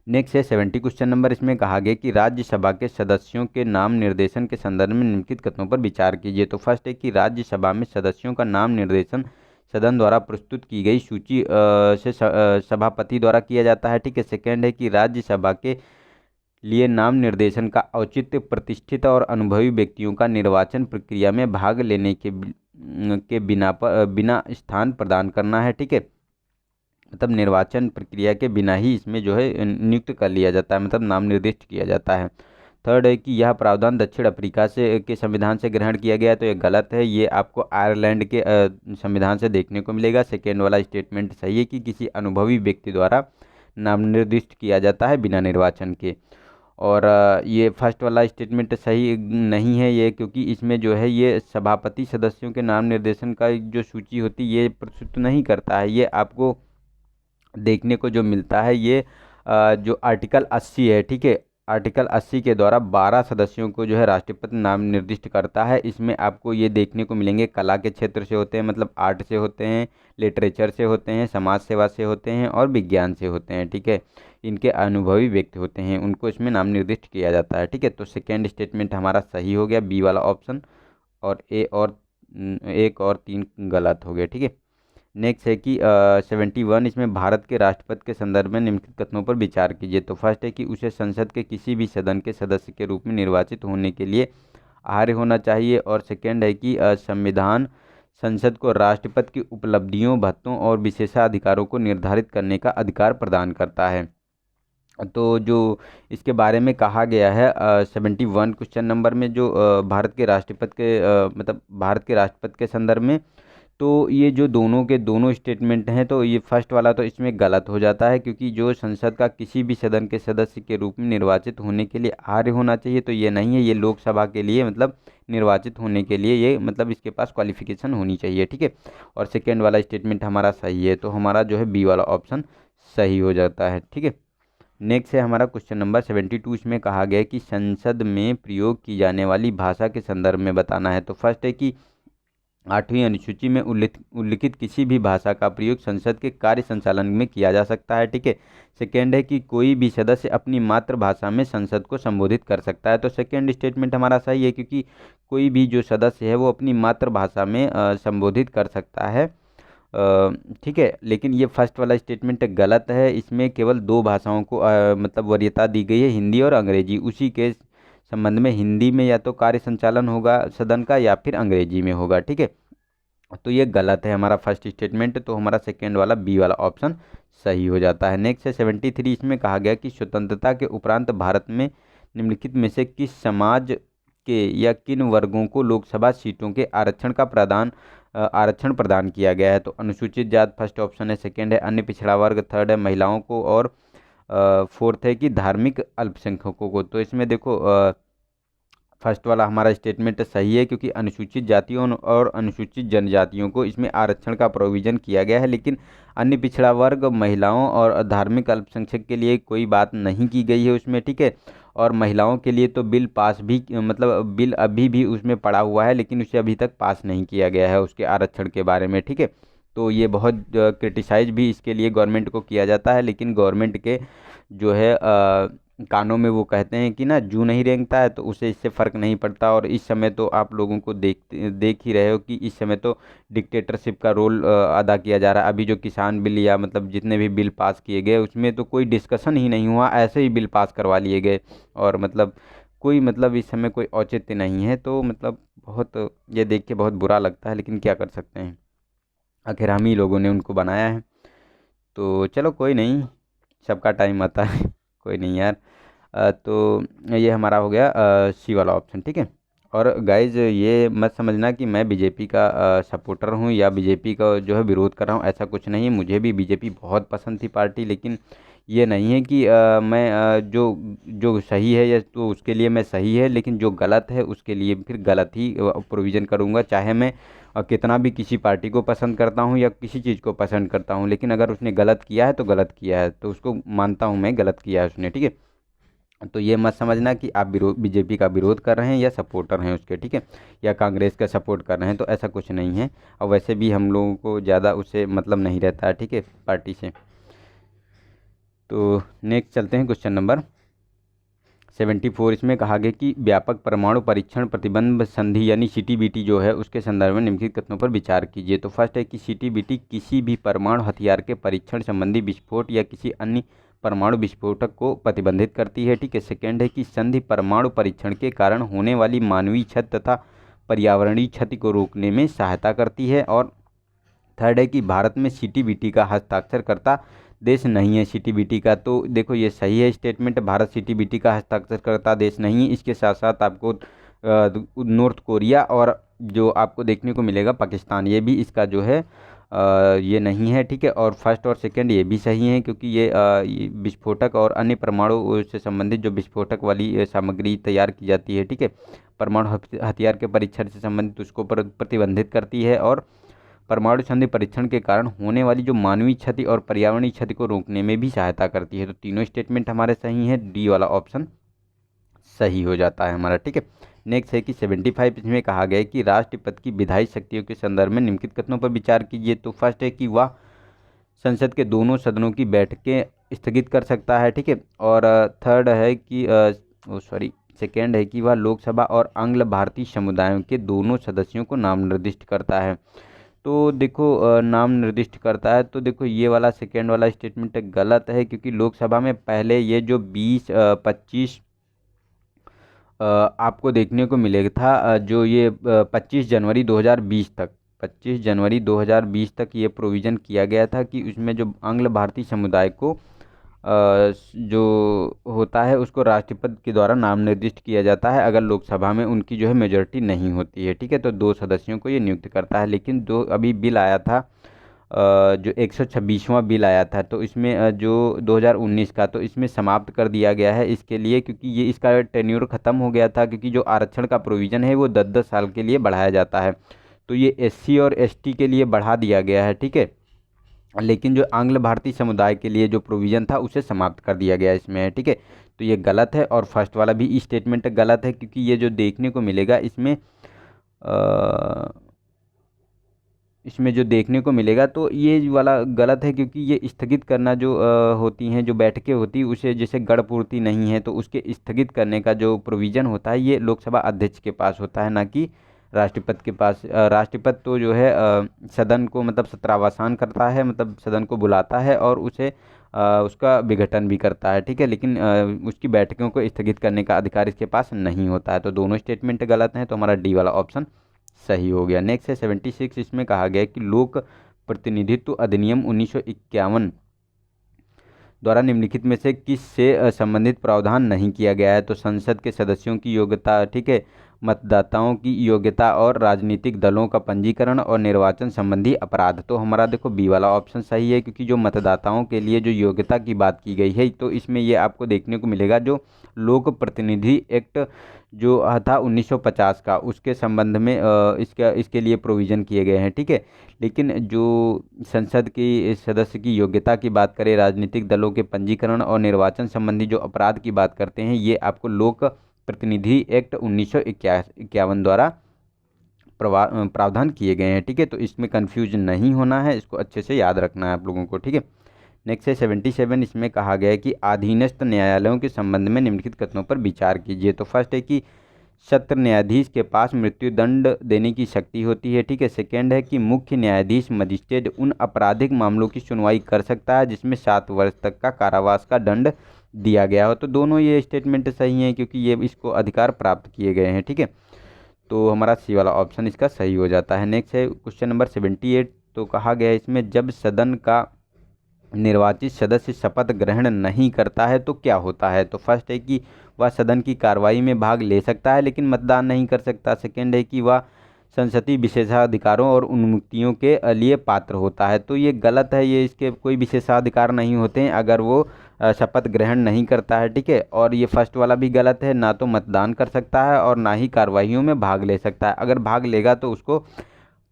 नेक्स्ट है 70 क्वेश्चन नंबर। इसमें कहा गया कि राज्यसभा के सदस्यों के नाम निर्देशन के संदर्भ में निम्नलिखित कथनों पर विचार कीजिए। तो फर्स्ट है कि राज्यसभा में सदस्यों का नाम निर्देशन सदन द्वारा प्रस्तुत की गई सूची से सभापति द्वारा किया जाता है, ठीक है। सेकेंड है कि राज्यसभा के लिए नाम निर्देशन का औचित्य प्रतिष्ठित और अनुभवी व्यक्तियों का निर्वाचन प्रक्रिया में भाग लेने के बिना स्थान प्रदान करना है, ठीक है। मतलब निर्वाचन प्रक्रिया के बिना ही इसमें जो है नियुक्त कर लिया जाता है, मतलब नाम निर्दिष्ट किया जाता है। थर्ड है कि यह प्रावधान दक्षिण अफ्रीका के संविधान से ग्रहण किया गया है। तो ये गलत है, ये आपको आयरलैंड के संविधान से देखने को मिलेगा। सेकेंड वाला स्टेटमेंट सही है कि किसी अनुभवी व्यक्ति द्वारा नाम निर्दिष्ट किया जाता है बिना निर्वाचन के। और ये फर्स्ट वाला स्टेटमेंट सही नहीं है ये, क्योंकि इसमें जो है ये सभापति सदस्यों के नाम निर्देशन का जो सूची होती है ये प्रस्तुत नहीं करता है। ये आपको देखने को जो मिलता है ये जो आर्टिकल 80 है, ठीक है, आर्टिकल 80 के द्वारा 12 सदस्यों को जो है राष्ट्रपति नाम निर्दिष्ट करता है। इसमें आपको ये देखने को मिलेंगे कला के क्षेत्र से होते हैं, मतलब आर्ट से होते हैं, लिटरेचर से होते हैं, समाज सेवा से होते हैं, और विज्ञान से होते हैं, ठीक है। इनके अनुभवी व्यक्ति होते हैं, उनको इसमें नाम निर्दिष्ट किया जाता है, ठीक है। तो सेकेंड स्टेटमेंट हमारा सही हो गया, बी वाला ऑप्शन, और एक और 3 गलत हो गए, ठीक है। नेक्स्ट है कि 71। इसमें भारत के राष्ट्रपति के संदर्भ में निम्नलिखित कथनों पर विचार कीजिए। तो फर्स्ट है कि उसे संसद के किसी भी सदन के सदस्य के रूप में निर्वाचित होने के लिए आर्य होना चाहिए। और सेकेंड है कि संविधान संसद को राष्ट्रपति की उपलब्धियों, भत्तों और विशेषाधिकारों को निर्धारित करने का अधिकार प्रदान करता है। तो जो इसके बारे में कहा गया है 71 क्वेश्चन नंबर में, जो भारत के राष्ट्रपति के मतलब भारत के राष्ट्रपति के संदर्भ में, तो ये जो दोनों के दोनों स्टेटमेंट हैं, तो ये फर्स्ट वाला तो इसमें गलत हो जाता है, क्योंकि जो संसद का किसी भी सदन के सदस्य के रूप में निर्वाचित होने के लिए आर्य होना चाहिए, तो ये नहीं है। ये लोकसभा के लिए मतलब निर्वाचित होने के लिए ये मतलब इसके पास क्वालिफिकेशन होनी चाहिए, ठीक है। और सेकेंड वाला स्टेटमेंट हमारा सही है, तो हमारा जो है बी वाला ऑप्शन सही हो जाता है, ठीक है। नेक्स्ट है हमारा क्वेश्चन नंबर 72। इसमें कहा गया है कि संसद में प्रयोग की जाने वाली भाषा के संदर्भ में बताना है। तो फर्स्ट है कि 8वीं अनुसूची में उल्लिखित किसी भी भाषा का प्रयोग संसद के कार्य संचालन में किया जा सकता है, ठीक है। सेकेंड है कि कोई भी सदस्य अपनी मातृभाषा में संसद को संबोधित कर सकता है। तो सेकेंड स्टेटमेंट हमारा सही है, क्योंकि कोई भी जो सदस्य है वो अपनी मातृभाषा में संबोधित कर सकता है, ठीक है। लेकिन ये फर्स्ट वाला स्टेटमेंट गलत है। इसमें केवल 2 भाषाओं को मतलब वरीयता दी गई है, हिंदी और अंग्रेजी। उसी के संबंध में हिंदी में या तो कार्य संचालन होगा सदन का, या फिर अंग्रेजी में होगा, ठीक है। तो ये गलत है हमारा फर्स्ट स्टेटमेंट, तो हमारा सेकेंड वाला बी वाला ऑप्शन सही हो जाता है। नेक्स्ट है 73। इसमें कहा गया कि स्वतंत्रता के उपरांत भारत में निम्नलिखित में से किस समाज के या किन वर्गों को लोकसभा सीटों के आरक्षण प्रदान किया गया है। तो अनुसूचित जाति फर्स्ट ऑप्शन है, सेकेंड है अन्य पिछड़ा वर्ग, थर्ड है महिलाओं को, और फोर्थ है कि धार्मिक अल्पसंख्यकों को। तो इसमें देखो फर्स्ट वाला हमारा स्टेटमेंट सही है, क्योंकि अनुसूचित जातियों और अनुसूचित जनजातियों को इसमें आरक्षण का प्रोविज़न किया गया है, लेकिन अन्य पिछड़ा वर्ग, महिलाओं और धार्मिक अल्पसंख्यक के लिए कोई बात नहीं की गई है उसमें, ठीक है। और महिलाओं के लिए तो बिल पास भी, मतलब बिल अभी भी उसमें पड़ा हुआ है, लेकिन उसे अभी तक पास नहीं किया गया है उसके आरक्षण के बारे में, ठीक है। तो ये बहुत क्रिटिसाइज भी इसके लिए गवर्नमेंट को किया जाता है, लेकिन गवर्नमेंट के जो है कानों में वो कहते हैं कि ना जू नहीं रेंगता है, तो उसे इससे फ़र्क नहीं पड़ता। और इस समय तो आप लोगों को देख ही रहे हो कि इस समय तो डिक्टेटरशिप का रोल अदा किया जा रहा है। अभी जो किसान बिल या मतलब जितने भी बिल पास किए गए उसमें तो कोई डिस्कशन ही नहीं हुआ, ऐसे ही बिल पास करवा लिए गए। और मतलब कोई मतलब इस समय कोई औचित्य नहीं है, तो मतलब बहुत ये देख के बहुत बुरा लगता है, लेकिन क्या कर सकते हैं, आखिर हम ही लोगों ने उनको बनाया है। तो चलो कोई नहीं, सबका टाइम आता है। कोई नहीं यार। तो ये हमारा हो गया सी वाला ऑप्शन, ठीक है। और गाइज ये मत समझना कि मैं बीजेपी का सपोर्टर हूँ या बीजेपी का जो है विरोध कर रहा हूँ, ऐसा कुछ नहीं है। मुझे भी बीजेपी बहुत पसंद थी पार्टी, लेकिन ये नहीं है कि मैं जो जो सही है या तो उसके लिए मैं सही है, लेकिन जो गलत है उसके लिए फिर गलत ही प्रोविज़न करूँगा। चाहे मैं कितना भी किसी पार्टी को पसंद करता हूँ या किसी चीज़ को पसंद करता हूँ, लेकिन अगर उसने गलत किया है तो गलत किया है, तो उसको मानता हूँ मैं गलत किया है उसने, ठीक है। तो ये मत समझना कि आप बीजेपी का विरोध कर रहे हैं या सपोर्टर हैं उसके, ठीक है, या कांग्रेस का सपोर्ट कर रहे हैं, तो ऐसा कुछ नहीं है। और वैसे भी हम लोगों को ज़्यादा उससे मतलब नहीं रहता है, ठीक है, पार्टी से। तो नेक्स्ट चलते हैं क्वेश्चन नंबर 74। इसमें कहा गया कि व्यापक परमाणु परीक्षण प्रतिबंध संधि यानी सीटीबीटी जो है उसके संदर्भ में निम्नलिखित कथनों पर विचार कीजिए। तो फर्स्ट है कि सीटीबीटी किसी भी परमाणु हथियार के परीक्षण संबंधी विस्फोट या किसी अन्य परमाणु विस्फोटक को प्रतिबंधित करती है, ठीक है। सेकेंड है कि संधि परमाणु परीक्षण के कारण होने वाली मानवीय क्षति तथा पर्यावरणीय क्षति को रोकने में सहायता करती है। और थर्ड है कि भारत में सीटीबीटी का हस्ताक्षरकर्ता देश नहीं है। सीटीबीटी का तो देखो ये सही है स्टेटमेंट, भारत सीटीबीटी का हस्ताक्षरकर्ता देश नहीं है। इसके साथ साथ आपको नॉर्थ कोरिया और जो आपको देखने को मिलेगा पाकिस्तान, ये भी इसका जो है ये नहीं है, ठीक है। और फर्स्ट और सेकंड ये भी सही है, क्योंकि ये विस्फोटक और अन्य परमाणु से संबंधित जो विस्फोटक वाली सामग्री तैयार की जाती है, ठीक है, परमाणु हथियार के परीक्षण से संबंधित उसको प्रतिबंधित करती है। और परमाणु संधि परीक्षण के कारण होने वाली जो मानवीय क्षति और पर्यावरणीय क्षति को रोकने में भी सहायता करती है। तो तीनों स्टेटमेंट हमारे सही हैं, डी वाला ऑप्शन सही हो जाता है हमारा, ठीक है। नेक्स्ट है कि 75 इसमें कहा गया है कि राष्ट्रपति की विधायी शक्तियों के संदर्भ में निम्नलिखित कथनों पर विचार कीजिए। तो फर्स्ट है कि वह संसद के दोनों सदनों की बैठकें स्थगित कर सकता है, ठीक है। और थर्ड है कि सेकेंड है कि वह लोकसभा और आंग्ल भारतीय समुदायों के दोनों सदस्यों को नाम निर्दिष्ट करता है। तो देखो नाम निर्दिष्ट करता है, तो देखो ये वाला सेकेंड वाला स्टेटमेंट गलत है, क्योंकि लोकसभा में पहले ये जो 20-25 आपको देखने को मिलेगा था, जो ये 25 जनवरी 2020 तक 25 जनवरी 2020 तक ये प्रोविज़न किया गया था कि उसमें जो आंग्ल भारतीय समुदाय को जो होता है उसको राष्ट्रपति के द्वारा नाम निर्दिष्ट किया जाता है अगर लोकसभा में उनकी जो है मेजॉरिटी नहीं होती है, ठीक है। तो 2 सदस्यों को ये नियुक्त करता है। लेकिन जो अभी बिल आया था जो 126वां बिल आया था, तो इसमें जो 2019 का, तो इसमें समाप्त कर दिया गया है इसके लिए, क्योंकि ये इसका टेन्योर ख़त्म हो गया था, क्योंकि जो आरक्षण का प्रोविज़न है वो 10-10 साल के लिए बढ़ाया जाता है। तो ये एससी और एसटी के लिए बढ़ा दिया गया है, ठीक है। लेकिन जो आंग्ल भारतीय समुदाय के लिए जो प्रोविज़न था उसे समाप्त कर दिया गया इसमें है, ठीक है। तो ये गलत है। और फर्स्ट वाला भी स्टेटमेंट गलत है, क्योंकि ये जो देखने को मिलेगा इसमें जो देखने को मिलेगा तो ये वाला गलत है, क्योंकि ये स्थगित करना जो होती हैं, जो बैठकें होती उसे जैसे गढ़पूर्ति नहीं है तो उसके स्थगित करने का जो प्रोविज़न होता है ये लोकसभा अध्यक्ष के पास होता है, ना कि राष्ट्रपति के पास। राष्ट्रपति तो जो है सदन को मतलब सत्रावसान करता है, मतलब सदन को बुलाता है और उसे उसका विघटन भी करता है, ठीक है। लेकिन उसकी बैठकों को स्थगित करने का अधिकार इसके पास नहीं होता है। तो दोनों स्टेटमेंट गलत हैं, तो हमारा डी वाला ऑप्शन सही हो गया। नेक्स्ट है 76। इसमें कहा गया है कि लोक प्रतिनिधित्व अधिनियम 1951 द्वारा निम्नलिखित में से किस से संबंधित प्रावधान नहीं किया गया है। तो संसद के सदस्यों की योग्यता, ठीक है, मतदाताओं की योग्यता और राजनीतिक दलों का पंजीकरण और निर्वाचन संबंधी अपराध। तो हमारा देखो बी वाला ऑप्शन सही है, क्योंकि जो मतदाताओं के लिए जो योग्यता की बात की गई है, तो इसमें ये आपको देखने को मिलेगा जो लोक प्रतिनिधि एक्ट जो था 1950 का, उसके संबंध में इसके लिए प्रोविज़न किए गए हैं। ठीक है, लेकिन जो संसद की सदस्य की योग्यता की बात करें, राजनीतिक दलों के पंजीकरण और निर्वाचन संबंधी जो अपराध की बात करते हैं, ये आपको लोक प्रतिनिधि एक्ट 1951 द्वारा प्रावधान किए गए हैं। ठीक है, तो इसमें कंफ्यूज नहीं होना है, इसको अच्छे से याद रखना है आप लोगों को। ठीक है, नेक्स्ट है 77। इसमें कहा गया है कि अधीनस्थ न्यायालयों के संबंध में निम्नलिखित कथनों पर विचार कीजिए। तो फर्स्ट है कि सत्र न्यायाधीश के पास मृत्यु दंड देने की शक्ति होती है। ठीक है, सेकेंड है कि मुख्य न्यायाधीश मजिस्ट्रेट उन आपराधिक मामलों की सुनवाई कर सकता है जिसमें 7 वर्ष तक का कारावास का दंड दिया गया हो। तो दोनों ये स्टेटमेंट सही हैं, क्योंकि ये इसको अधिकार प्राप्त किए गए हैं। ठीक है, तो हमारा सी वाला ऑप्शन इसका सही हो जाता है। नेक्स्ट है क्वेश्चन नंबर 78। तो कहा गया है इसमें जब सदन का निर्वाचित सदस्य शपथ ग्रहण नहीं करता है तो क्या होता है। तो फर्स्ट है कि वह सदन की कार्रवाई में भाग ले सकता है लेकिन मतदान नहीं कर सकता। सेकेंड है कि वह संसदीय विशेषाधिकारों और उन्मुक्तियों के लिए पात्र होता है। तो ये गलत है, ये इसके कोई विशेषाधिकार नहीं होते हैं अगर वो शपथ ग्रहण नहीं करता है। ठीक है, और ये फर्स्ट वाला भी गलत है, ना तो मतदान कर सकता है और ना ही कार्रवाइयों में भाग ले सकता है। अगर भाग लेगा तो उसको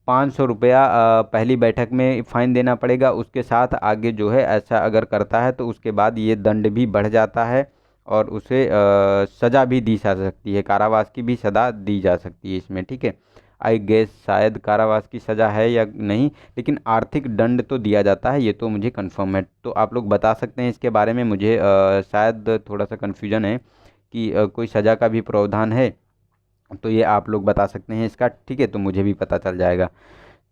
500 रुपया पहली बैठक में फ़ाइन देना पड़ेगा। उसके साथ आगे जो है ऐसा अगर करता है तो उसके बाद ये दंड भी बढ़ जाता है और उसे सज़ा भी दी जा सकती है, कारावास की भी सज़ा दी जा सकती है इसमें। ठीक है, आई गेस शायद कारावास की सज़ा है या नहीं, लेकिन आर्थिक दंड तो दिया जाता है, ये तो मुझे कंफर्म है। तो आप लोग बता सकते हैं इसके बारे में, मुझे शायद थोड़ा सा कन्फ्यूजन है कि कोई सज़ा का भी प्रावधान है, तो ये आप लोग बता सकते हैं इसका। ठीक है, तो मुझे भी पता चल जाएगा।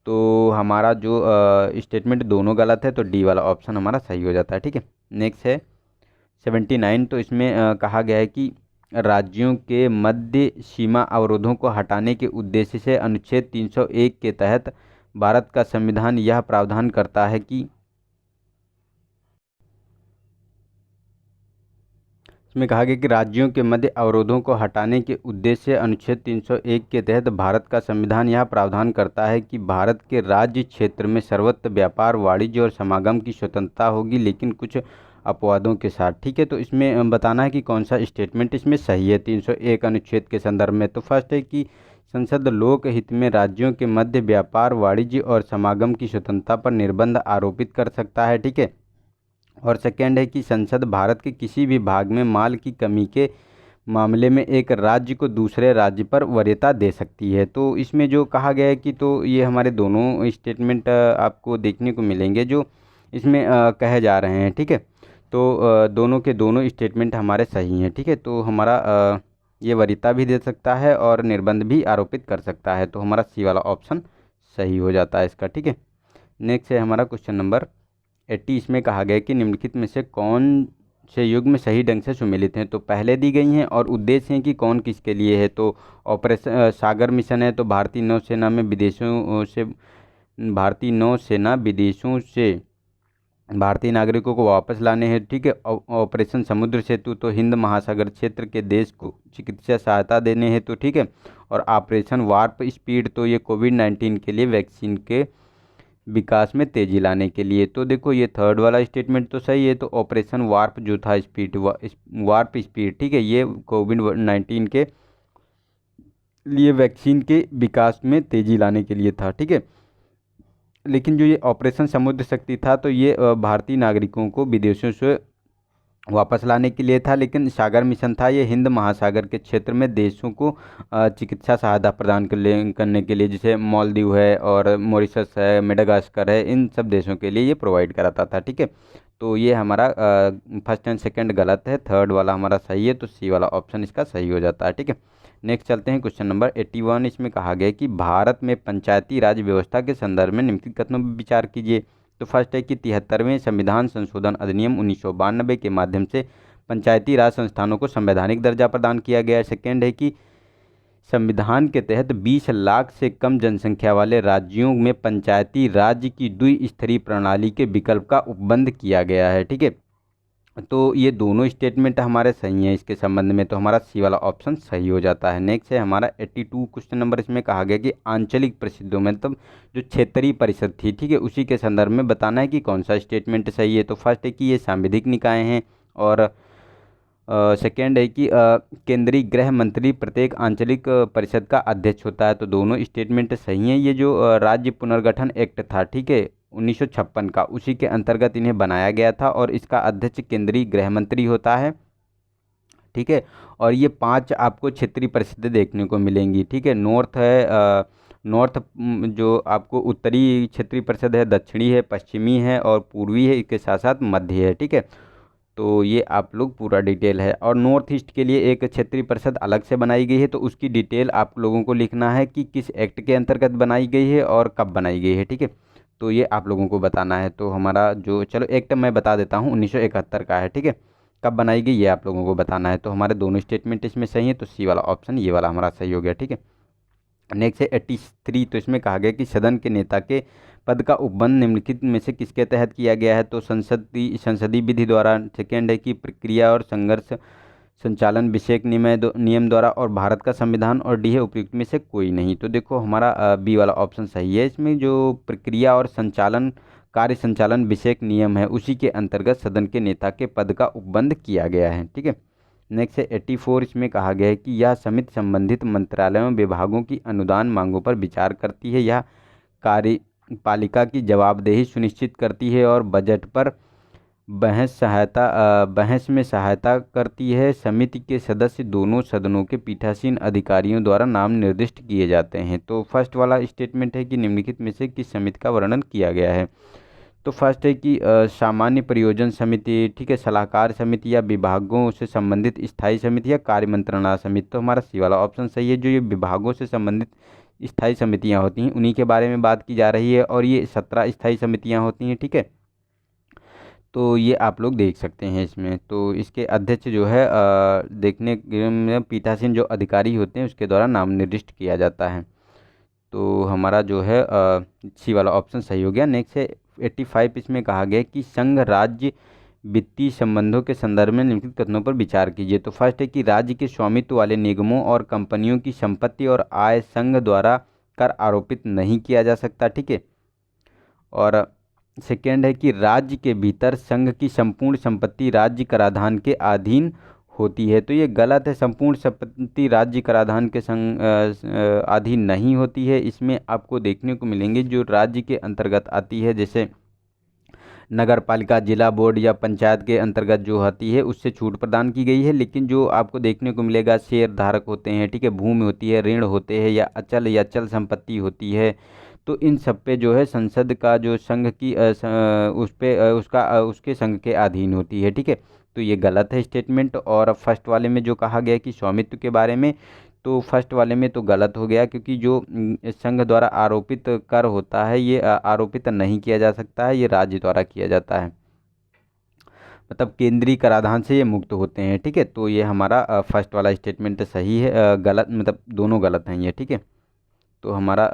तो हमारा जो स्टेटमेंट दोनों गलत है, तो डी वाला ऑप्शन हमारा सही हो जाता है। ठीक है, नेक्स्ट है 79। तो इसमें कहा गया है कि राज्यों के मध्य सीमा अवरोधों को हटाने के उद्देश्य से अनुच्छेद 301 के तहत भारत का संविधान यह प्रावधान करता है कि इसमें कहा गया कि राज्यों के मध्य अवरोधों को हटाने के उद्देश्य से अनुच्छेद 301 के तहत भारत का संविधान यह प्रावधान करता है कि भारत के राज्य क्षेत्र में सर्वत्र व्यापार, वाणिज्य और समागम की स्वतंत्रता होगी, लेकिन कुछ अपवादों के साथ। ठीक है, तो इसमें बताना है कि कौन सा स्टेटमेंट इसमें सही है 301 अनुच्छेद के संदर्भ में। तो फर्स्ट है कि संसद लोक हित में राज्यों के मध्य व्यापार, वाणिज्य और समागम की स्वतंत्रता पर निर्बंध आरोपित कर सकता है। ठीक है, और सेकेंड है कि संसद भारत के किसी भी भाग में माल की कमी के मामले में एक राज्य को दूसरे राज्य पर वरीयता दे सकती है। तो इसमें जो कहा गया है कि तो ये हमारे दोनों स्टेटमेंट आपको देखने को मिलेंगे जो इसमें कहे जा रहे हैं। ठीक है, तो दोनों के दोनों स्टेटमेंट हमारे सही हैं। ठीक है, तो हमारा ये वरीयता भी दे सकता है और निर्बंध भी आरोपित कर सकता है, तो हमारा सी वाला ऑप्शन सही हो जाता है इसका। ठीक है, नेक्स्ट है हमारा क्वेश्चन नंबर 80। इसमें कहा गया है कि निम्नलिखित में से कौन से युग्म सही ढंग से सुमेलित हैं। तो पहले दी गई हैं और उद्देश्य हैं कि कौन किसके लिए है। तो ऑपरेशन सागर मिशन है, तो भारतीय नौसेना में भारतीय नौसेना विदेशों से भारतीय नागरिकों को वापस लाने हैं। ठीक है, ऑपरेशन समुद्र सेतु तो हिंद महासागर क्षेत्र के देश को चिकित्सा सहायता देने हैं। तो ठीक है, और ऑपरेशन वार्प स्पीड तो ये कोविड-19 के लिए वैक्सीन के विकास में तेज़ी लाने के लिए। तो देखो ये थर्ड वाला स्टेटमेंट तो सही है। तो ऑपरेशन वार्प जो था वार्प स्पीड, ठीक है, ये कोविड-19 के लिए वैक्सीन के विकास में तेज़ी लाने के लिए था। ठीक है, लेकिन जो ये ऑपरेशन समुद्र शक्ति था तो ये भारतीय नागरिकों को विदेशों से वापस लाने के लिए था। लेकिन सागर मिशन था ये हिंद महासागर के क्षेत्र में देशों को चिकित्सा सहायता प्रदान करने के लिए, जैसे मालदीव है और मॉरिशस है, मेडागास्कर है, इन सब देशों के लिए ये प्रोवाइड कराता था। ठीक है, तो ये हमारा फर्स्ट एंड सेकंड गलत है, थर्ड वाला हमारा सही है, तो सी वाला ऑप्शन इसका सही हो जाता है। ठीक है, नेक्स्ट चलते हैं क्वेश्चन नंबर 81। इसमें कहा गया है कि भारत में पंचायती राज व्यवस्था के संदर्भ में निम्नलिखित कथनों पर विचार कीजिए। तो फर्स्ट है कि 73वें संविधान संशोधन अधिनियम 1992 के माध्यम से पंचायती राज संस्थानों को संवैधानिक दर्जा प्रदान किया गया है। सेकेंड है कि संविधान के तहत 20 लाख से कम जनसंख्या वाले राज्यों में पंचायती राज की द्विस्तरीय प्रणाली के विकल्प का उपबंध किया गया है। ठीक है, तो ये दोनों स्टेटमेंट हमारे सही हैं इसके संबंध में, तो हमारा सी वाला ऑप्शन सही हो जाता है। नेक्स्ट है हमारा 82 क्वेश्चन नंबर। इसमें कहा गया कि आंचलिक परिषदों में, मतलब जो क्षेत्रीय परिषद थी, ठीक है, उसी के संदर्भ में बताना है कि कौन सा स्टेटमेंट सही है। तो फर्स्ट है कि ये सांविधिक निकाय हैं, और सेकेंड है कि केंद्रीय गृह मंत्री प्रत्येक आंचलिक परिषद का अध्यक्ष होता है। तो दोनों स्टेटमेंट सही हैं। ये जो राज्य पुनर्गठन एक्ट था, ठीक है, 1956 का, उसी के अंतर्गत इन्हें बनाया गया था, और इसका अध्यक्ष केंद्रीय गृह मंत्री होता है, ठीक है। और ये 5 आपको क्षेत्रीय परिषदें देखने को मिलेंगी, ठीक है। नॉर्थ है, नॉर्थ जो आपको उत्तरी क्षेत्रीय परिषद है, दक्षिणी है, पश्चिमी है, और पूर्वी है, इसके साथ साथ मध्य है, ठीक है। तो ये आप लोग पूरा डिटेल है। और नॉर्थ ईस्ट के लिए एक क्षेत्रीय परिषद अलग से बनाई गई है, तो उसकी डिटेल आप लोगों को लिखना है कि किस एक्ट के अंतर्गत बनाई गई है और कब बनाई गई है, ठीक है। तो ये आप लोगों को बताना है। तो हमारा जो, चलो एक्ट मैं बता देता हूँ, 1971 का है, ठीक है। कब बनाई गई ये आप लोगों को बताना है। तो हमारे दोनों स्टेटमेंट इसमें सही है, तो सी वाला ऑप्शन, ये वाला हमारा सही हो गया, ठीक है। नेक्स्ट है 83। तो इसमें कहा गया कि सदन के नेता के पद का उपबंध निम्नलिखित में से किसके तहत किया गया है। तो संसदीय विधि द्वारा। सेकेंड है कि प्रक्रिया और संघर्ष संचालन विषयक नियम द्वारा, और भारत का संविधान, और डी है उपयुक्त में से कोई नहीं। तो देखो हमारा बी वाला ऑप्शन सही है। इसमें जो प्रक्रिया और संचालन, कार्य संचालन विषयक नियम है, उसी के अंतर्गत सदन के नेता के पद का उपबंध किया गया है, ठीक है। नेक्स्ट है 84। इसमें कहा गया है कि यह समिति संबंधित मंत्रालयों विभागों की अनुदान मांगों पर विचार करती है, यह कार्यपालिका की जवाबदेही सुनिश्चित करती है, और बजट पर बहस में सहायता करती है। समिति के सदस्य दोनों सदनों के पीठासीन अधिकारियों द्वारा नाम निर्दिष्ट किए जाते हैं। तो फर्स्ट वाला स्टेटमेंट है कि निम्नलिखित में से किस समिति का वर्णन किया गया है। तो फर्स्ट है कि सामान्य परियोजना समिति, ठीक है, सलाहकार समिति, या विभागों से संबंधित स्थायी समिति, या कार्य मंत्रणा समिति। तो हमारा सी वाला ऑप्शन सही है। जो ये विभागों से संबंधित स्थायी समितियां होती हैं, उन्हीं के बारे में बात की जा रही है, और ये 17 स्थायी समितियां होती हैं, ठीक है। तो ये आप लोग देख सकते हैं इसमें। तो इसके अध्यक्ष जो है देखने में पीठासीन जो अधिकारी होते हैं उसके द्वारा नाम निर्दिष्ट किया जाता है। तो हमारा जो है सी वाला ऑप्शन सही हो गया। नेक्स्ट है 85। इसमें कहा गया है कि संघ राज्य वित्तीय संबंधों के संदर्भ में निम्नलिखित कथनों पर विचार कीजिए। तो फर्स्ट है कि राज्य के स्वामित्व वाले निगमों और कंपनियों की संपत्ति और आय संघ द्वारा कर आरोपित नहीं किया जा सकता, ठीक है। और सेकेंड है कि राज्य के भीतर संघ की संपूर्ण संपत्ति राज्य कराधान के अधीन होती है। तो ये गलत है। संपूर्ण संपत्ति राज्य कराधान के अधीन नहीं होती है। इसमें आपको देखने को मिलेंगे जो राज्य के अंतर्गत आती है, जैसे नगर पालिका, जिला बोर्ड या पंचायत के अंतर्गत जो आती है, उससे छूट प्रदान की गई है। लेकिन जो आपको देखने को मिलेगा शेयर धारक होते हैं, ठीक है, भूमि होती है, ऋण होते हैं, या अचल या चल संपत्ति होती है, तो इन सब पे जो है संसद का जो संघ की उस पे उसके संघ के अधीन होती है, ठीक है। तो ये गलत है स्टेटमेंट। और फर्स्ट वाले में जो कहा गया कि स्वामित्व के बारे में, तो फर्स्ट वाले में तो गलत हो गया, क्योंकि जो संघ द्वारा आरोपित कर होता है, ये आरोपित नहीं किया जा सकता है, ये राज्य द्वारा किया जाता है, मतलब केंद्रीय कराधान से ये मुक्त होते हैं, ठीक है। तो ये हमारा फर्स्ट वाला स्टेटमेंट सही है। गलत मतलब दोनों गलत हैं ये, ठीक है। तो हमारा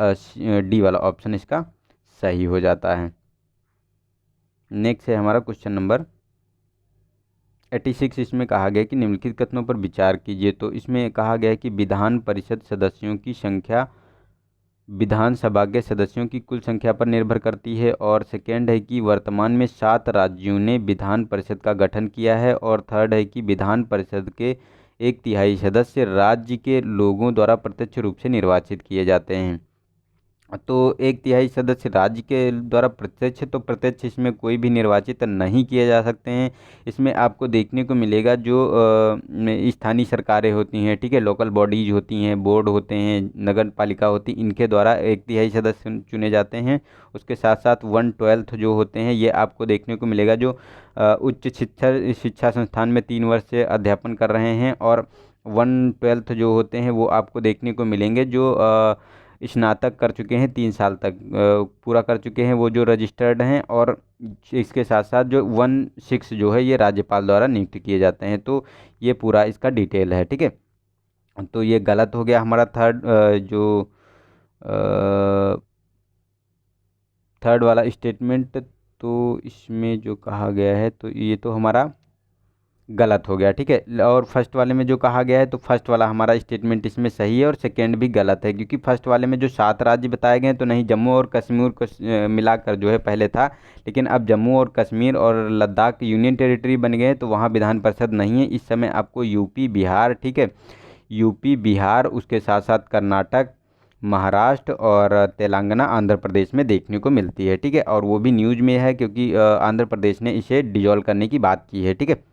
डी वाला ऑप्शन इसका सही हो जाता है। नेक्स्ट है हमारा क्वेश्चन नंबर 86। इसमें कहा गया कि निम्नलिखित कथनों पर विचार कीजिए। तो इसमें कहा गया है कि विधान परिषद सदस्यों की संख्या विधानसभा के सदस्यों की कुल संख्या पर निर्भर करती है। और सेकेंड है कि वर्तमान में 7 राज्यों ने विधान परिषद का गठन किया है। और थर्ड है कि विधान परिषद के 1/3 सदस्य राज्य के लोगों द्वारा प्रत्यक्ष रूप से निर्वाचित किए जाते हैं। तो 1/3 सदस्य राज्य के द्वारा प्रत्यक्ष, तो प्रत्यक्ष इसमें कोई भी निर्वाचित नहीं किए जा सकते हैं। इसमें आपको देखने को मिलेगा जो स्थानीय सरकारें होती हैं, ठीक है, लोकल बॉडीज होती हैं, बोर्ड होते हैं, नगर पालिका होती, इनके द्वारा 1/3 सदस्य चुने जाते हैं। उसके साथ साथ 1/12 जो होते हैं, ये आपको देखने को मिलेगा जो उच्च शिक्षा संस्थान में 3 वर्ष से अध्यापन कर रहे हैं। और 1/12 जो होते हैं वो आपको देखने को मिलेंगे जो स्नातक कर चुके हैं, 3 साल तक पूरा कर चुके हैं, वो जो रजिस्टर्ड हैं। और इसके साथ साथ जो 1/6 जो है ये राज्यपाल द्वारा नियुक्त किए जाते हैं। तो ये पूरा इसका डिटेल है, ठीक है। तो ये गलत हो गया हमारा थर्ड वाला स्टेटमेंट। तो इसमें जो कहा गया है, तो ये तो हमारा गलत हो गया, ठीक है। और फर्स्ट वाले में जो कहा गया है तो फर्स्ट वाला हमारा स्टेटमेंट इसमें सही है और सेकेंड भी गलत है, क्योंकि फर्स्ट वाले में जो 7 राज्य बताए गए हैं तो नहीं, जम्मू और कश्मीर को मिलाकर जो है पहले था, लेकिन अब जम्मू और कश्मीर और लद्दाख यूनियन टेरिटरी बन गए तो वहाँ विधान परिषद नहीं है। इस समय आपको यूपी बिहार, ठीक है, यूपी बिहार, उसके साथ साथ कर्नाटक, महाराष्ट्र और तेलंगाना, आंध्र प्रदेश में देखने को मिलती है, ठीक है। और वो भी न्यूज़ में है क्योंकि आंध्र प्रदेश ने इसे डिजॉल्व करने की बात की है, ठीक है।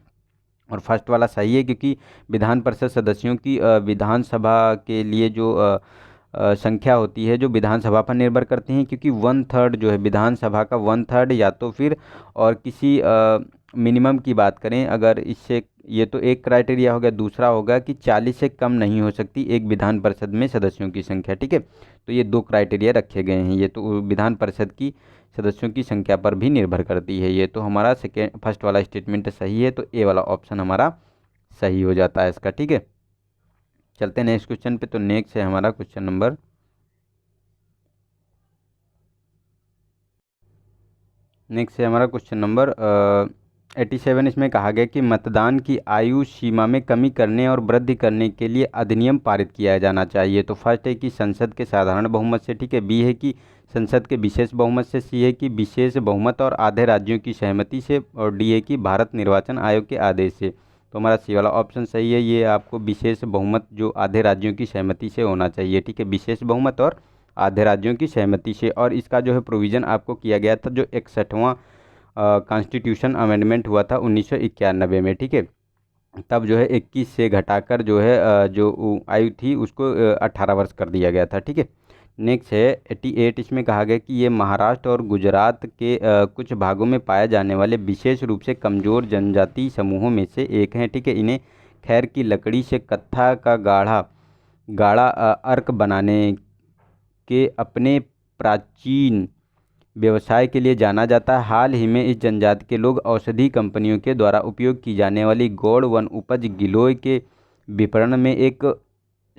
और फर्स्ट वाला सही है क्योंकि विधान परिषद सदस्यों की विधानसभा के लिए जो संख्या होती है जो विधानसभा पर निर्भर करती हैं, क्योंकि 1/3 जो है विधानसभा का 1/3 या तो फिर और किसी मिनिमम की बात करें अगर इससे, ये तो एक क्राइटेरिया हो गया, दूसरा होगा कि 40 से कम नहीं हो सकती एक विधान परिषद में सदस्यों की संख्या, ठीक है। तो ये 2 क्राइटेरिया रखे गए हैं, ये तो विधान परिषद की सदस्यों की संख्या पर भी निर्भर करती है। ये तो हमारा फर्स्ट वाला स्टेटमेंट सही है, तो ए वाला ऑप्शन हमारा सही हो जाता है इसका, ठीक है। चलते हैं नेक्स्ट क्वेश्चन पे। तो नेक्स्ट है हमारा क्वेश्चन नंबर 87। इसमें कहा गया कि मतदान की आयु सीमा में कमी करने और वृद्धि करने के लिए अधिनियम पारित किया जाना चाहिए। तो फर्स्ट है कि संसद के साधारण बहुमत से, ठीक है, बी है कि संसद के विशेष बहुमत से, सी है कि विशेष बहुमत और आधे राज्यों की सहमति से, और डी है कि भारत निर्वाचन आयोग के आदेश से। तो हमारा सी वाला ऑप्शन सही है, ये आपको विशेष बहुमत जो आधे राज्यों की सहमति से होना चाहिए, ठीक है, विशेष बहुमत और आधे राज्यों की सहमति से। और इसका जो है प्रोविज़न आपको किया गया था जो 61वां कॉन्स्टिट्यूशन अमेंडमेंट हुआ था 1991 में, ठीक है। तब जो है 21 से घटाकर जो है जो आयु थी उसको 18 वर्ष कर दिया गया था, ठीक है। नेक्स्ट है 88। इसमें कहा गया कि ये महाराष्ट्र और गुजरात के कुछ भागों में पाए जाने वाले विशेष रूप से कमज़ोर जनजाति समूहों में से एक हैं, ठीक है। इन्हें खैर की लकड़ी से कत्था का गाढ़ा गाढ़ा अर्क बनाने के अपने प्राचीन व्यवसाय के लिए जाना जाता है। हाल ही में इस जनजाति के लोग औषधि कंपनियों के द्वारा उपयोग की जाने वाली गौड़ वन उपज गिलोय के विपणन में एक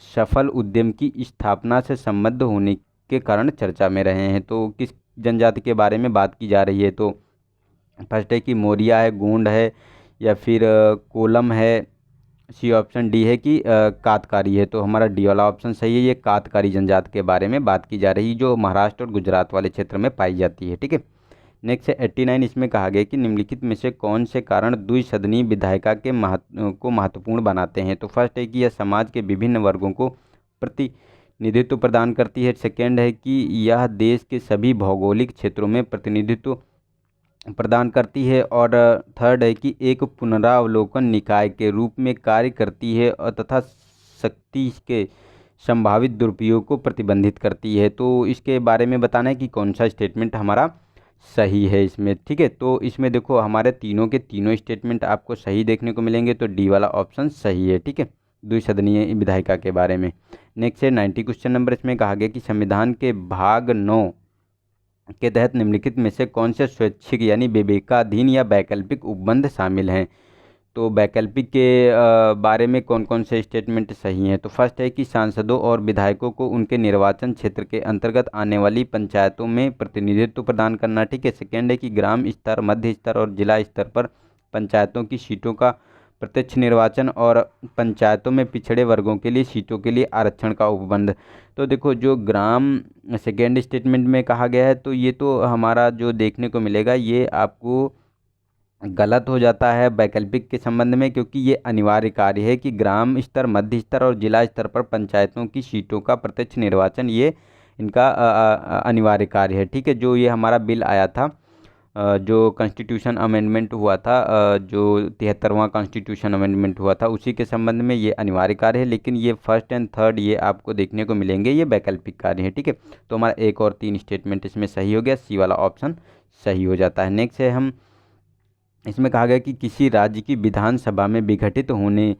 सफल उद्यम की स्थापना से संबद्ध होने के कारण चर्चा में रहे हैं। तो किस जनजाति के बारे में बात की जा रही है? तो फर्स्ट है कि मोरिया है, गोंड है, या फिर कोलम है, सी ऑप्शन डी है कि कातकारी है। तो हमारा डी वाला ऑप्शन सही है, ये कातकारी जनजाति के बारे में बात की जा रही है जो महाराष्ट्र और गुजरात वाले क्षेत्र में पाई जाती है, ठीक है। नेक्स्ट है 89। इसमें कहा गया कि निम्नलिखित में से कौन से कारण द्विसदनीय विधायिका के को महत्वपूर्ण बनाते हैं? तो फर्स्ट है कि यह समाज के विभिन्न वर्गों को प्रतिनिधित्व प्रदान करती है। सेकेंड है कि यह देश के सभी भौगोलिक क्षेत्रों में प्रतिनिधित्व प्रदान करती है, और थर्ड है कि एक पुनरावलोकन निकाय के रूप में कार्य करती है और तथा शक्ति के संभावित दुरुपयोग को प्रतिबंधित करती है। तो इसके बारे में बताना है कि कौन सा स्टेटमेंट हमारा सही है इसमें, ठीक है। तो इसमें देखो हमारे तीनों के तीनों स्टेटमेंट आपको सही देखने को मिलेंगे, तो डी वाला ऑप्शन सही है, ठीक है, द्विसदनीय विधायिका के बारे में। नेक्स्ट है 90 क्वेश्चन नंबर। इसमें कहा गया कि संविधान के भाग 9 के तहत निम्नलिखित में से कौन से स्वैच्छिक यानी विवेकाधीन या वैकल्पिक उपबंध शामिल हैं? तो वैकल्पिक के बारे में कौन कौन से स्टेटमेंट सही हैं? तो फर्स्ट है कि सांसदों और विधायकों को उनके निर्वाचन क्षेत्र के अंतर्गत आने वाली पंचायतों में प्रतिनिधित्व प्रदान करना, ठीक है। सेकेंड है कि ग्राम स्तर, मध्य स्तर और जिला स्तर पर पंचायतों की सीटों का प्रत्यक्ष निर्वाचन और पंचायतों में पिछड़े वर्गों के लिए सीटों के लिए आरक्षण का उपबंध। तो देखो जो ग्राम सेकेंड स्टेटमेंट में कहा गया है तो ये तो हमारा जो देखने को मिलेगा ये आपको गलत हो जाता है वैकल्पिक के संबंध में, क्योंकि ये अनिवार्य कार्य है कि ग्राम स्तर, मध्य स्तर और जिला स्तर पर पंचायतों की सीटों का प्रत्यक्ष निर्वाचन ये इनका अनिवार्य कार्य है, ठीक है। जो ये हमारा बिल आया था जो कॉन्स्टिट्यूशन अमेंडमेंट हुआ था जो 73वां कॉन्स्टिट्यूशन अमेंडमेंट हुआ था उसी के संबंध में ये अनिवार्य कार्य है, लेकिन ये फर्स्ट एंड थर्ड ये आपको देखने को मिलेंगे ये वैकल्पिक कार्य है, ठीक है। तो हमारा 1 और 3 स्टेटमेंट इसमें सही हो गया, सी वाला ऑप्शन सही हो जाता है। नेक्स्ट है हम इसमें कहा गया कि किसी राज्य की विधानसभा में विघटित होने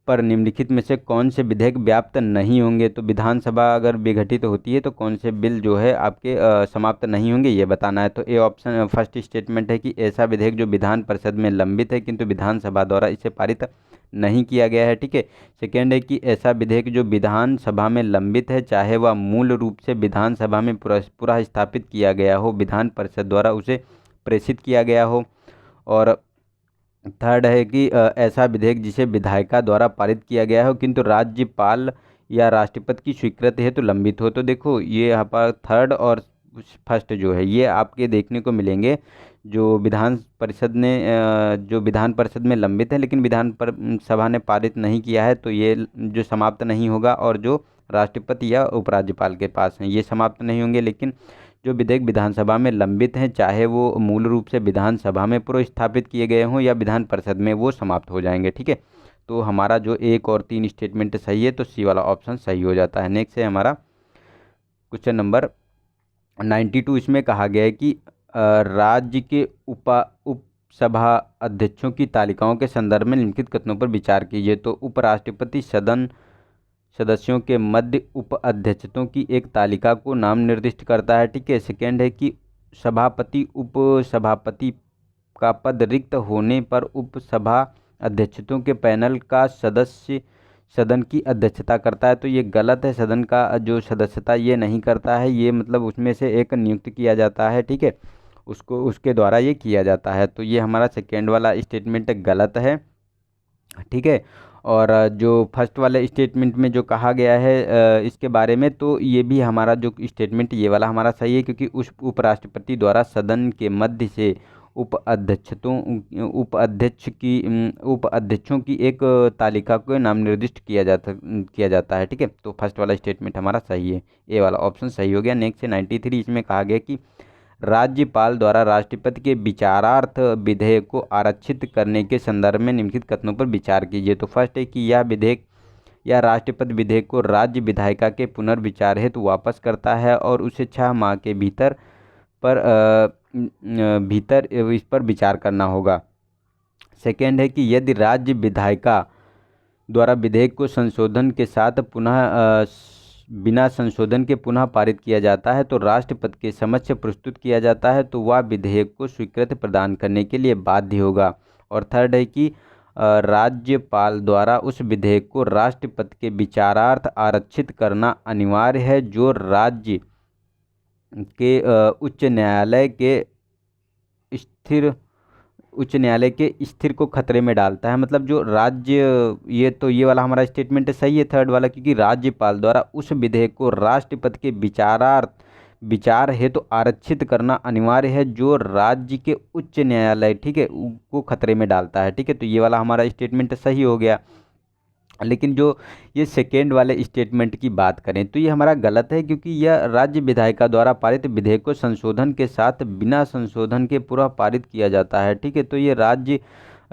पर निम्नलिखित में से कौन से विधेयक व्याप्त नहीं होंगे? तो विधानसभा अगर विघटित होती है तो कौन से बिल जो है आपके समाप्त नहीं होंगे ये बताना है। तो ए ऑप्शन फर्स्ट स्टेटमेंट है कि ऐसा विधेयक जो विधान परिषद में लंबित है किंतु विधानसभा द्वारा इसे पारित नहीं किया गया है, ठीक है। सेकेंड है कि ऐसा विधेयक जो विधानसभा में लंबित है चाहे वह मूल रूप से विधानसभा में पुनः स्थापित किया गया हो, विधान परिषद द्वारा उसे प्रेषित किया गया हो। और थर्ड है कि ऐसा विधेयक जिसे विधायिका द्वारा पारित किया गया हो किंतु राज्यपाल या राष्ट्रपति की स्वीकृति है तो लंबित हो। तो देखो ये यहाँ पर थर्ड और फर्स्ट जो है ये आपके देखने को मिलेंगे जो विधान परिषद ने जो विधान परिषद में लंबित है लेकिन सभा ने पारित नहीं किया है तो ये जो समाप्त नहीं होगा, और जो राष्ट्रपति या उपराज्यपाल के पास हैं ये समाप्त नहीं होंगे। लेकिन जो विधेयक विधानसभा में लंबित हैं चाहे वो मूल रूप से विधानसभा में पुनर्स्थापित किए गए हों या विधान परिषद में, वो समाप्त हो जाएंगे। ठीक है, तो हमारा जो 1 और 3 स्टेटमेंट सही है तो सी वाला ऑप्शन सही हो जाता है। नेक्स्ट है हमारा क्वेश्चन नंबर 92। इसमें कहा गया है कि राज्य के उपसभा अध्यक्षों की तालिकाओं के संदर्भ में निम्नलिखित कथनों पर विचार कीजिए। तो उपराष्ट्रपति सदन सदस्यों के मध्य उप अध्यक्षों की एक तालिका को नाम निर्दिष्ट करता है। ठीक है, सेकेंड है कि सभापति उप सभापति का पद रिक्त होने पर उपसभा अध्यक्षों के पैनल का सदस्य सदन की अध्यक्षता करता है। तो ये गलत है, सदन का जो सदस्यता ये नहीं करता है, ये मतलब उसमें से एक नियुक्त किया जाता है। ठीक है, उसको उसके द्वारा ये किया जाता है। तो ये हमारा सेकेंड वाला स्टेटमेंट गलत है। ठीक है, और जो फर्स्ट वाले स्टेटमेंट में जो कहा गया है इसके बारे में, तो ये भी हमारा जो स्टेटमेंट ये वाला हमारा सही है क्योंकि उस उपराष्ट्रपति द्वारा सदन के मध्य से उप अध्यक्षों की एक तालिका को नाम निर्दिष्ट किया जाता है। ठीक है, तो फर्स्ट वाला स्टेटमेंट हमारा सही है, ए वाला ऑप्शन सही हो गया। नेक्स्ट है 93। इसमें कहा गया कि राज्यपाल द्वारा राष्ट्रपति के विचारार्थ विधेयक को आरक्षित करने के संदर्भ में निम्नलिखित कथनों पर विचार कीजिए। तो फर्स्ट है कि यह विधेयक या राष्ट्रपति विधेयक को राज्य विधायिका के पुनर्विचार हेतु वापस करता है और उसे 6 माह के भीतर इस पर विचार करना होगा। सेकेंड है कि यदि राज्य विधायिका द्वारा विधेयक को संशोधन के साथ बिना संशोधन के पुनः पारित किया जाता है तो राष्ट्रपति के समक्ष प्रस्तुत किया जाता है तो वह विधेयक को स्वीकृति प्रदान करने के लिए बाध्य होगा। और थर्ड है कि राज्यपाल द्वारा उस विधेयक को राष्ट्रपति के विचारार्थ आरक्षित करना अनिवार्य है जो राज्य के उच्च न्यायालय के स्थिर को खतरे में डालता है। मतलब जो राज्य ये वाला हमारा स्टेटमेंट सही है थर्ड वाला, क्योंकि राज्यपाल द्वारा उस विधेयक को राष्ट्रपति के विचार हेतु आरक्षित करना अनिवार्य है जो राज्य के उच्च न्यायालय, ठीक है, को खतरे में डालता है। ठीक है, तो ये वाला हमारा स्टेटमेंट सही हो गया। लेकिन जो ये सेकेंड वाले स्टेटमेंट की बात करें तो ये हमारा गलत है क्योंकि यह राज्य विधायिका द्वारा पारित विधेयक को संशोधन के साथ बिना संशोधन के पूरा पारित किया जाता है। ठीक है, तो ये राज्य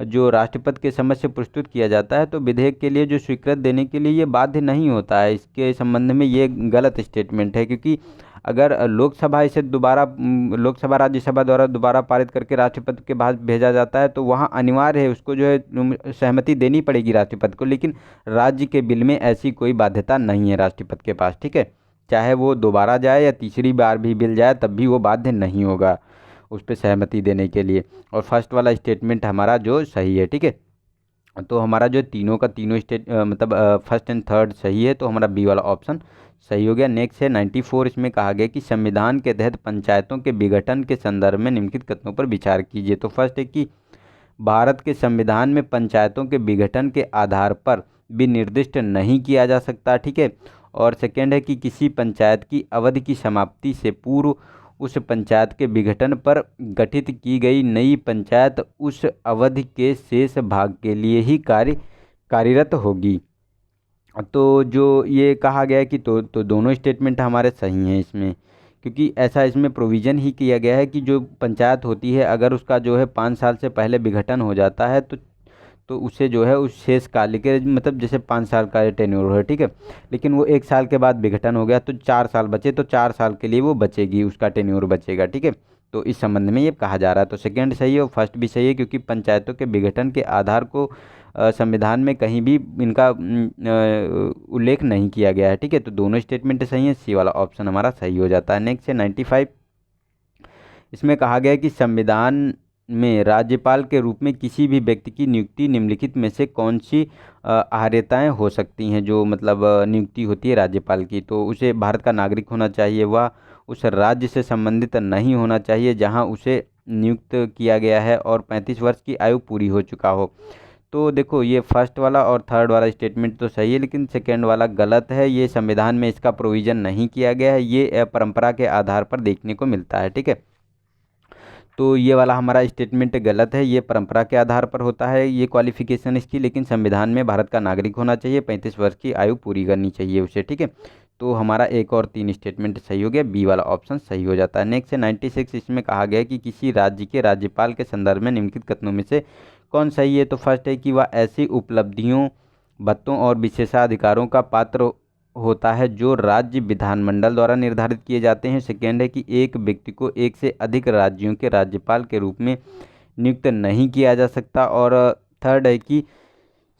जो राष्ट्रपति के समक्ष प्रस्तुत किया जाता है तो विधेयक के लिए जो स्वीकृति देने के लिए ये बाध्य नहीं होता है। इसके संबंध में ये गलत स्टेटमेंट है क्योंकि अगर लोकसभा इसे लोकसभा राज्यसभा द्वारा दोबारा पारित करके राष्ट्रपति के पास भेजा जाता है तो वहाँ अनिवार्य है उसको जो है सहमति देनी पड़ेगी राष्ट्रपति को, लेकिन राज्य के बिल में ऐसी कोई बाध्यता नहीं है राष्ट्रपति के पास। ठीक है, चाहे वो दोबारा जाए या तीसरी बार भी बिल जाए तब भी वो बाध्य नहीं होगा उस पर सहमति देने के लिए। और फर्स्ट वाला स्टेटमेंट हमारा जो सही है। ठीक है, तो हमारा जो तीनों का तीनों फर्स्ट एंड थर्ड सही है, तो हमारा बी वाला ऑप्शन सही हो गया। नेक्स्ट है 94। इसमें कहा गया कि संविधान के तहत पंचायतों के विघटन के संदर्भ में निम्नलिखित कथनों पर विचार कीजिए। तो फर्स्ट है कि भारत के संविधान में पंचायतों के विघटन के आधार पर भी निर्दिष्ट नहीं किया जा सकता। ठीक है, और सेकेंड है कि किसी पंचायत की अवधि की समाप्ति से पूर्व उस पंचायत के विघटन पर गठित की गई नई पंचायत उस अवधि के शेष भाग के लिए ही कार्यरत होगी। तो जो ये कहा गया है कि तो दोनों स्टेटमेंट हमारे सही हैं इसमें, क्योंकि ऐसा इसमें प्रोविज़न ही किया गया है कि जो पंचायत होती है अगर उसका जो है 5 साल से पहले विघटन हो जाता है तो उसे जो है उस शेष काल के मतलब जैसे 5 साल का टेन्योर है, ठीक है, लेकिन वो 1 साल के बाद विघटन हो गया तो 4 साल बचे, तो 4 साल के लिए वो बचेगी, उसका टेन्योर बचेगा। ठीक है, तो इस संबंध में ये कहा जा रहा है। तो सेकंड सही है और फर्स्ट भी सही है क्योंकि पंचायतों के विघटन के आधार को संविधान में कहीं भी इनका उल्लेख नहीं किया गया है। ठीक है, तो दोनों स्टेटमेंट सही है, सी वाला ऑप्शन हमारा सही हो जाता है। नेक्स्ट है 95। इसमें कहा गया है कि संविधान में राज्यपाल के रूप में किसी भी व्यक्ति की नियुक्ति निम्नलिखित में से कौन सी अर्हताएँ हो सकती हैं। जो मतलब नियुक्ति होती है राज्यपाल की, तो उसे भारत का नागरिक होना चाहिए, वह उस राज्य से संबंधित नहीं होना चाहिए जहां उसे नियुक्त किया गया है और 35 वर्ष की आयु पूरी हो चुका हो। तो देखो ये फर्स्ट वाला और थर्ड वाला स्टेटमेंट तो सही है, लेकिन सेकेंड वाला गलत है। ये संविधान में इसका प्रोविज़न नहीं किया गया है, ये परंपरा के आधार पर देखने को मिलता है। ठीक है, तो ये वाला हमारा स्टेटमेंट गलत है। ये परंपरा के आधार पर होता है ये क्वालिफिकेशन इसकी, लेकिन संविधान में भारत का नागरिक होना चाहिए, 35 वर्ष की आयु पूरी करनी चाहिए उसे। ठीक है, तो हमारा एक और 3 स्टेटमेंट सही हो गया, बी वाला ऑप्शन सही हो जाता है। नेक्स्ट है 96, इसमें कहा गया है कि किसी राज्य के राज्यपाल के संदर्भ में निम्नलिखित कथनों में से कौन सही है। तो फर्स्ट है कि वह ऐसी उपलब्धियों, भत्तों और विशेषाधिकारों का पात्र होता है जो राज्य विधानमंडल द्वारा निर्धारित किए जाते हैं। सेकेंड है कि एक व्यक्ति को एक से अधिक राज्यों के राज्यपाल के रूप में नियुक्त नहीं किया जा सकता। और थर्ड है कि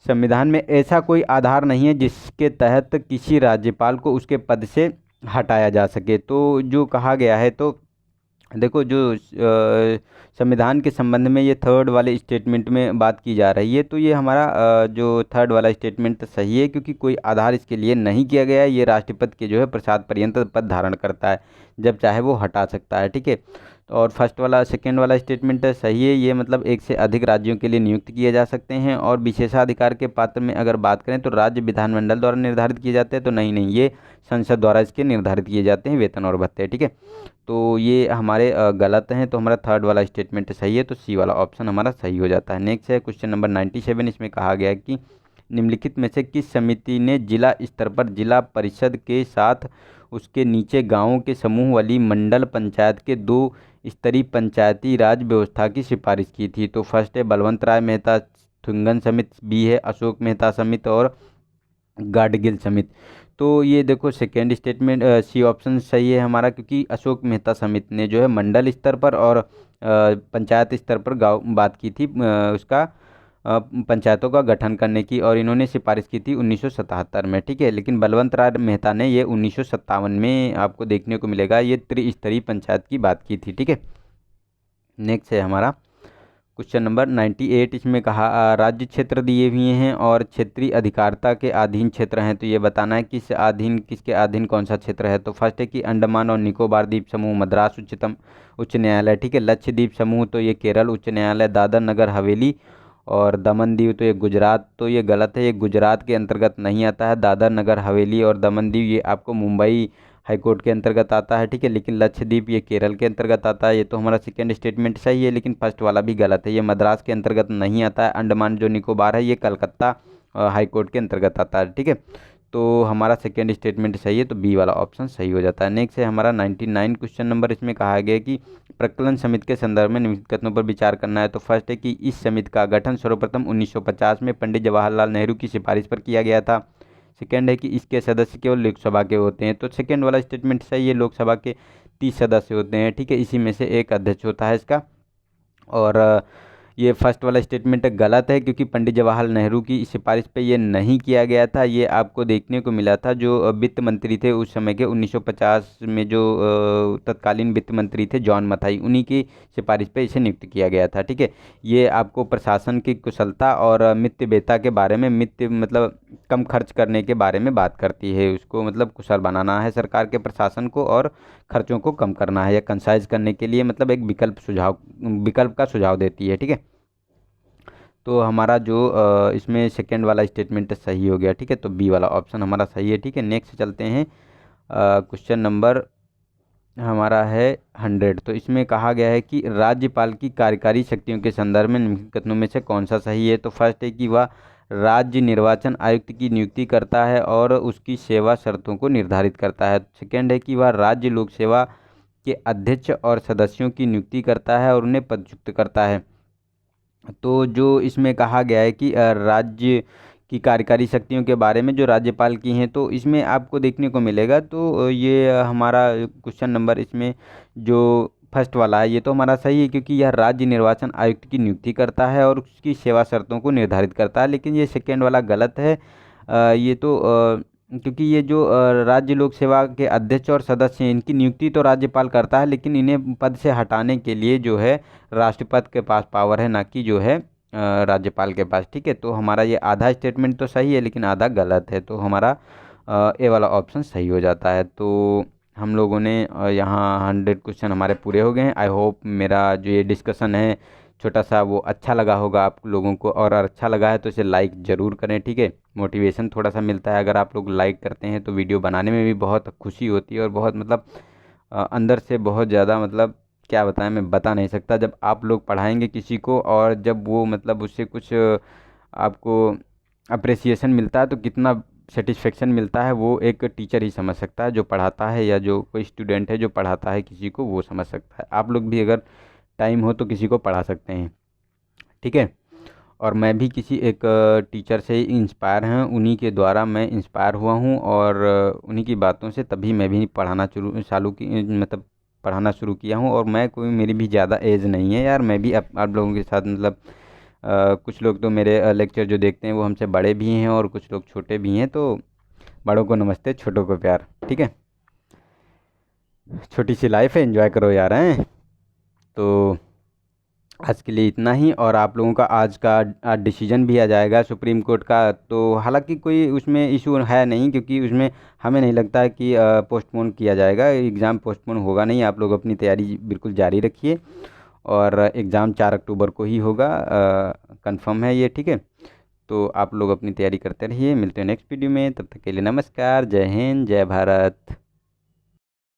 संविधान में ऐसा कोई आधार नहीं है जिसके तहत किसी राज्यपाल को उसके पद से हटाया जा सके। तो जो कहा गया है, तो देखो जो संविधान के संबंध में ये थर्ड वाले स्टेटमेंट में बात की जा रही है, तो ये हमारा जो थर्ड वाला स्टेटमेंट सही है, क्योंकि कोई आधार इसके लिए नहीं किया गया है। ये राष्ट्रपति के जो है प्रसाद पर्यंत पद धारण करता है, जब चाहे वो हटा सकता है। ठीक है, और फर्स्ट वाला सेकेंड वाला स्टेटमेंट सही है। ये मतलब एक से अधिक राज्यों के लिए नियुक्त किए जा सकते हैं। और विशेषाधिकार के पात्र में अगर बात करें तो राज्य विधानमंडल द्वारा निर्धारित किए जाते हैं, तो नहीं, ये संसद द्वारा इसके निर्धारित किए जाते हैं वेतन और भत्ते। ठीक है, तो ये हमारे गलत हैं, तो हमारा थर्ड वाला स्टेटमेंट सही है, तो सी वाला ऑप्शन हमारा सही हो जाता है। नेक्स्ट है क्वेश्चन नंबर 97, इसमें कहा गया है कि निम्नलिखित में से किस समिति ने जिला स्तर पर जिला परिषद के साथ उसके नीचे गांवों के समूह वाली मंडल पंचायत के 2 स्तरीय पंचायती राज व्यवस्था की सिफारिश की थी। तो फर्स्ट है बलवंत राय मेहता थुंगन समिति, बी है अशोक मेहता समिति और गाडगिल समिति। तो ये देखो सेकेंड स्टेटमेंट सी ऑप्शन सही है हमारा, क्योंकि अशोक मेहता समिति ने जो है मंडल स्तर पर और पंचायत स्तर पर गाँव बात की थी उसका पंचायतों का गठन करने की, और इन्होंने सिफारिश की थी 1977 में। ठीक है, लेकिन बलवंत राय मेहता ने ये 1957 में आपको देखने को मिलेगा, ये त्रिस्तरीय पंचायत की बात की थी। ठीक है, नेक्स्ट है हमारा क्वेश्चन नंबर 98, इसमें कहा राज्य क्षेत्र दिए हुए हैं और क्षेत्रीय अधिकारिता के अधीन क्षेत्र हैं, तो ये बताना है किसके अधीन कौन सा क्षेत्र है। तो फर्स्ट है कि अंडमान और निकोबार द्वीप समूह मद्रास उच्च न्यायालय। ठीक है, लक्षद्वीप समूह तो ये केरल उच्च न्यायालय, दादर नगर हवेली और दमन दीव तो ये गुजरात, तो ये गलत है, ये गुजरात के अंतर्गत नहीं आता है। दादर नगर हवेली और दमन दीव ये आपको मुंबई हाईकोर्ट के अंतर्गत आता है। ठीक है, लेकिन लक्षद्वीप ये केरल के अंतर्गत आता है। ये तो हमारा सेकेंड स्टेटमेंट सही है, लेकिन फर्स्ट वाला भी गलत है, ये मद्रास के अंतर्गत नहीं आता है। अंडमान जो निकोबार है ये कलकत्ता हाईकोर्ट के अंतर्गत आता है। ठीक है, तो हमारा सेकेंड स्टेटमेंट सही है, तो बी वाला ऑप्शन सही हो जाता है। नेक्स्ट है हमारा 99 क्वेश्चन नंबर, इसमें कहा गया कि प्रकलन समिति के संदर्भ में निम्नलिखित कथनों पर विचार करना है। तो फर्स्ट है कि इस समिति का गठन सर्वप्रथम 1950 में पंडित जवाहरलाल नेहरू की सिफारिश पर किया गया था। सेकेंड है कि इसके सदस्य केवल लोकसभा के होते हैं, तो सेकेंड वाला स्टेटमेंट सही है, लोकसभा के 30 सदस्य होते हैं। ठीक है, इसी में से एक अध्यक्ष होता है इसका। और ये फर्स्ट वाला स्टेटमेंट गलत है, क्योंकि पंडित जवाहरलाल नेहरू की सिफारिश पे ये नहीं किया गया था। ये आपको देखने को मिला था जो वित्त मंत्री थे उस समय के 1950 में, जो तत्कालीन वित्त मंत्री थे जॉन मथाई, उन्हीं की सिफारिश पे इसे नियुक्त किया गया था। ठीक है, ये आपको प्रशासन की कुशलता और मितव्ययिता के बारे में, मतलब कम खर्च करने के बारे में बात करती है। उसको मतलब कुशल बनाना है सरकार के प्रशासन को, और खर्चों को कम करना है या कंसाइज करने के लिए मतलब एक विकल्प का सुझाव देती है। ठीक है, तो हमारा जो इसमें सेकेंड वाला स्टेटमेंट सही हो गया। ठीक है, तो बी वाला ऑप्शन हमारा सही है। ठीक है, नेक्स्ट चलते हैं क्वेश्चन नंबर हमारा है 100। तो इसमें कहा गया है कि राज्यपाल की कार्यकारी शक्तियों के संदर्भ में निम्नलिखित कथनों में से कौन सा सही है। तो फर्स्ट है कि वह राज्य निर्वाचन आयुक्त की नियुक्ति करता है और उसकी सेवा शर्तों को निर्धारित करता है। सेकेंड है कि वह राज्य लोक सेवा के अध्यक्ष और सदस्यों की नियुक्ति करता है और उन्हें पदच्युत करता है। तो जो इसमें कहा गया है कि राज्य की कार्यकारी शक्तियों के बारे में जो राज्यपाल की हैं, तो इसमें आपको देखने को मिलेगा, तो ये हमारा क्वेश्चन नंबर इसमें जो फर्स्ट वाला है ये तो हमारा सही है, क्योंकि यह राज्य निर्वाचन आयुक्त की नियुक्ति करता है और उसकी सेवा शर्तों को निर्धारित करता है। लेकिन ये सेकेंड वाला गलत है। ये तो क्योंकि ये जो राज्य लोक सेवा के अध्यक्ष और सदस्य हैं, इनकी नियुक्ति तो राज्यपाल करता है, लेकिन इन्हें पद से हटाने के लिए जो है राष्ट्रपति के पास पावर है, ना कि जो है राज्यपाल के पास। ठीक है, तो हमारा ये आधा स्टेटमेंट तो सही है, लेकिन आधा गलत है, तो हमारा ए वाला ऑप्शन सही हो जाता है। तो हम लोगों ने यहाँ 100 क्वेश्चन हमारे पूरे हो गए हैं। आई होप मेरा जो ये डिस्कशन है छोटा सा वो अच्छा लगा होगा आप लोगों को, और अच्छा लगा है तो इसे लाइक ज़रूर करें, ठीक है। मोटिवेशन थोड़ा सा मिलता है अगर आप लोग लाइक करते हैं, तो वीडियो बनाने में भी बहुत खुशी होती है और बहुत मतलब अंदर से बहुत ज़्यादा मतलब क्या बताएं, मैं बता नहीं सकता। जब आप लोग पढ़ाएंगे किसी को और जब वो मतलब उससे कुछ आपको अप्रिसिएशन मिलता है तो कितना सेटिस्फेक्शन मिलता है, वो एक टीचर ही समझ सकता है जो पढ़ाता है, या जो कोई स्टूडेंट है जो पढ़ाता है किसी को, वो समझ सकता है। आप लोग भी अगर टाइम हो तो किसी को पढ़ा सकते हैं, ठीक है। और मैं भी किसी एक टीचर से ही इंस्पायर हैं, उन्हीं के द्वारा मैं इंस्पायर हुआ हूँ, और उन्हीं की बातों से तभी मैं भी पढ़ाना चालू की मतलब पढ़ाना शुरू किया हूँ। और मैं कोई मेरी भी ज़्यादा एज नहीं है यार, मैं भी आप लोगों के साथ मतलब कुछ लोग तो मेरे लेक्चर जो देखते हैं वो हमसे बड़े भी हैं और कुछ लोग छोटे भी हैं, तो बड़ों को नमस्ते, छोटों को प्यार, ठीक है। छोटी सी लाइफ है, एंजॉय करो यार, हैं। तो आज के लिए इतना ही। और आप लोगों का आज का डिसीजन भी आ जाएगा सुप्रीम कोर्ट का, तो हालांकि कोई उसमें इशू है नहीं, क्योंकि उसमें हमें नहीं लगता है कि पोस्टपोन किया जाएगा, एग्ज़ाम पोस्टपोन होगा नहीं। आप लोग अपनी तैयारी बिल्कुल जारी रखिए, और एग्ज़ाम 4 अक्टूबर को ही होगा, कंफर्म है ये, ठीक है। तो आप लोग अपनी तैयारी करते रहिए, मिलते हैं नेक्स्ट वीडियो में, तब तक के लिए नमस्कार, जय हिंद, जय भारत।